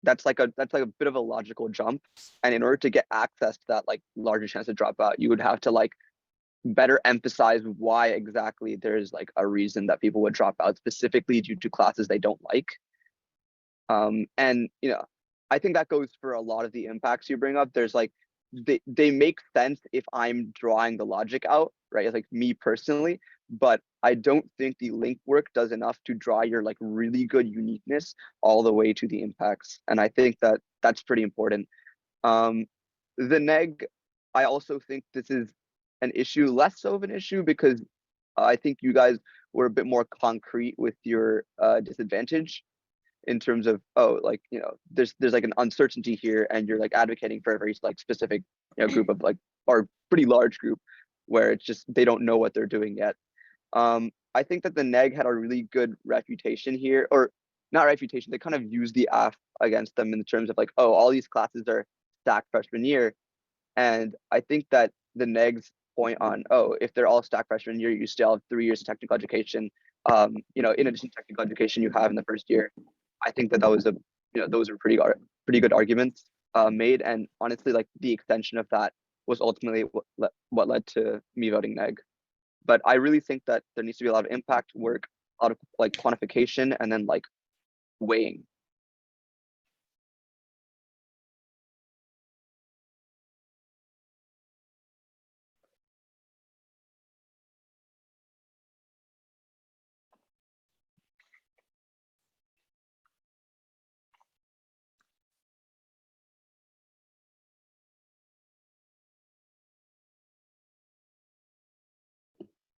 [SPEAKER 7] that's like a bit of a logical jump. And in order to get access to that like larger chance to drop out, you would have to like better emphasize why exactly there's like a reason that people would drop out specifically due to classes they don't like. And I think that goes for a lot of the impacts you bring up. There's like they make sense if I'm drawing the logic out, right? It's like me personally, but I don't think the link work does enough to draw your like really good uniqueness all the way to the impacts. And I think that that's pretty important. The neg, I also think this is an issue, less so of an issue because I think you guys were a bit more concrete with your disadvantage in terms of like there's like an uncertainty here and you're like advocating for a very like specific group of like or pretty large group where it's just they don't know what they're doing yet. I think that the neg had a really good reputation here, or not reputation, they kind of used the AF against them in terms of like, oh, all these classes are stacked freshman year. And I think that the neg's point on, oh, if they're all stacked freshman year, you still have 3 years of technical education, in addition to technical education you have in the first year. I think that was those are pretty good arguments made, and honestly, like the extension of that was ultimately what led to me voting neg. But I really think that there needs to be a lot of impact work, a lot of like quantification, and then like weighing.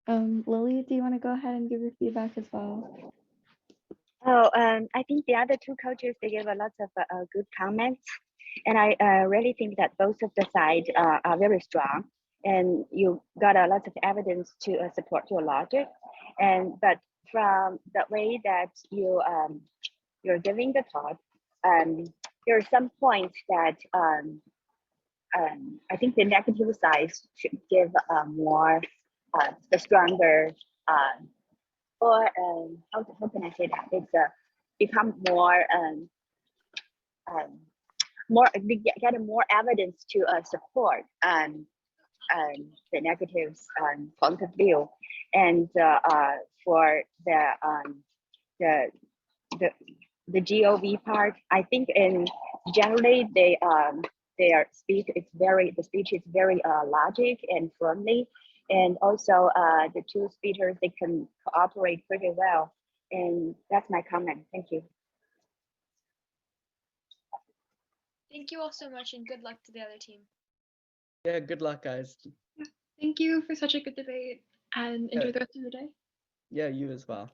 [SPEAKER 2] Lily, do you want to go ahead and give your feedback as well?
[SPEAKER 3] Oh, I think the other two coaches, they gave a lot of good comments. And I really think that both of the sides are very strong. And you got a lot of evidence to support your logic. But from the way that you're giving the talk, there are some points that I think the negative side should give more, the stronger, or how can I say that? It's become more, more get more evidence to support the negatives point of view, and for the the the GOV part, I think in generally their speech is the speech is very logic and firmly, and also the two speakers, they can cooperate pretty well, and that's my comment. Thank you.
[SPEAKER 6] Thank you all so much, and good luck to the other team.
[SPEAKER 4] Yeah, good luck, guys.
[SPEAKER 1] Thank you for such a good debate, and enjoy the rest of the day.
[SPEAKER 4] Yeah, you as well.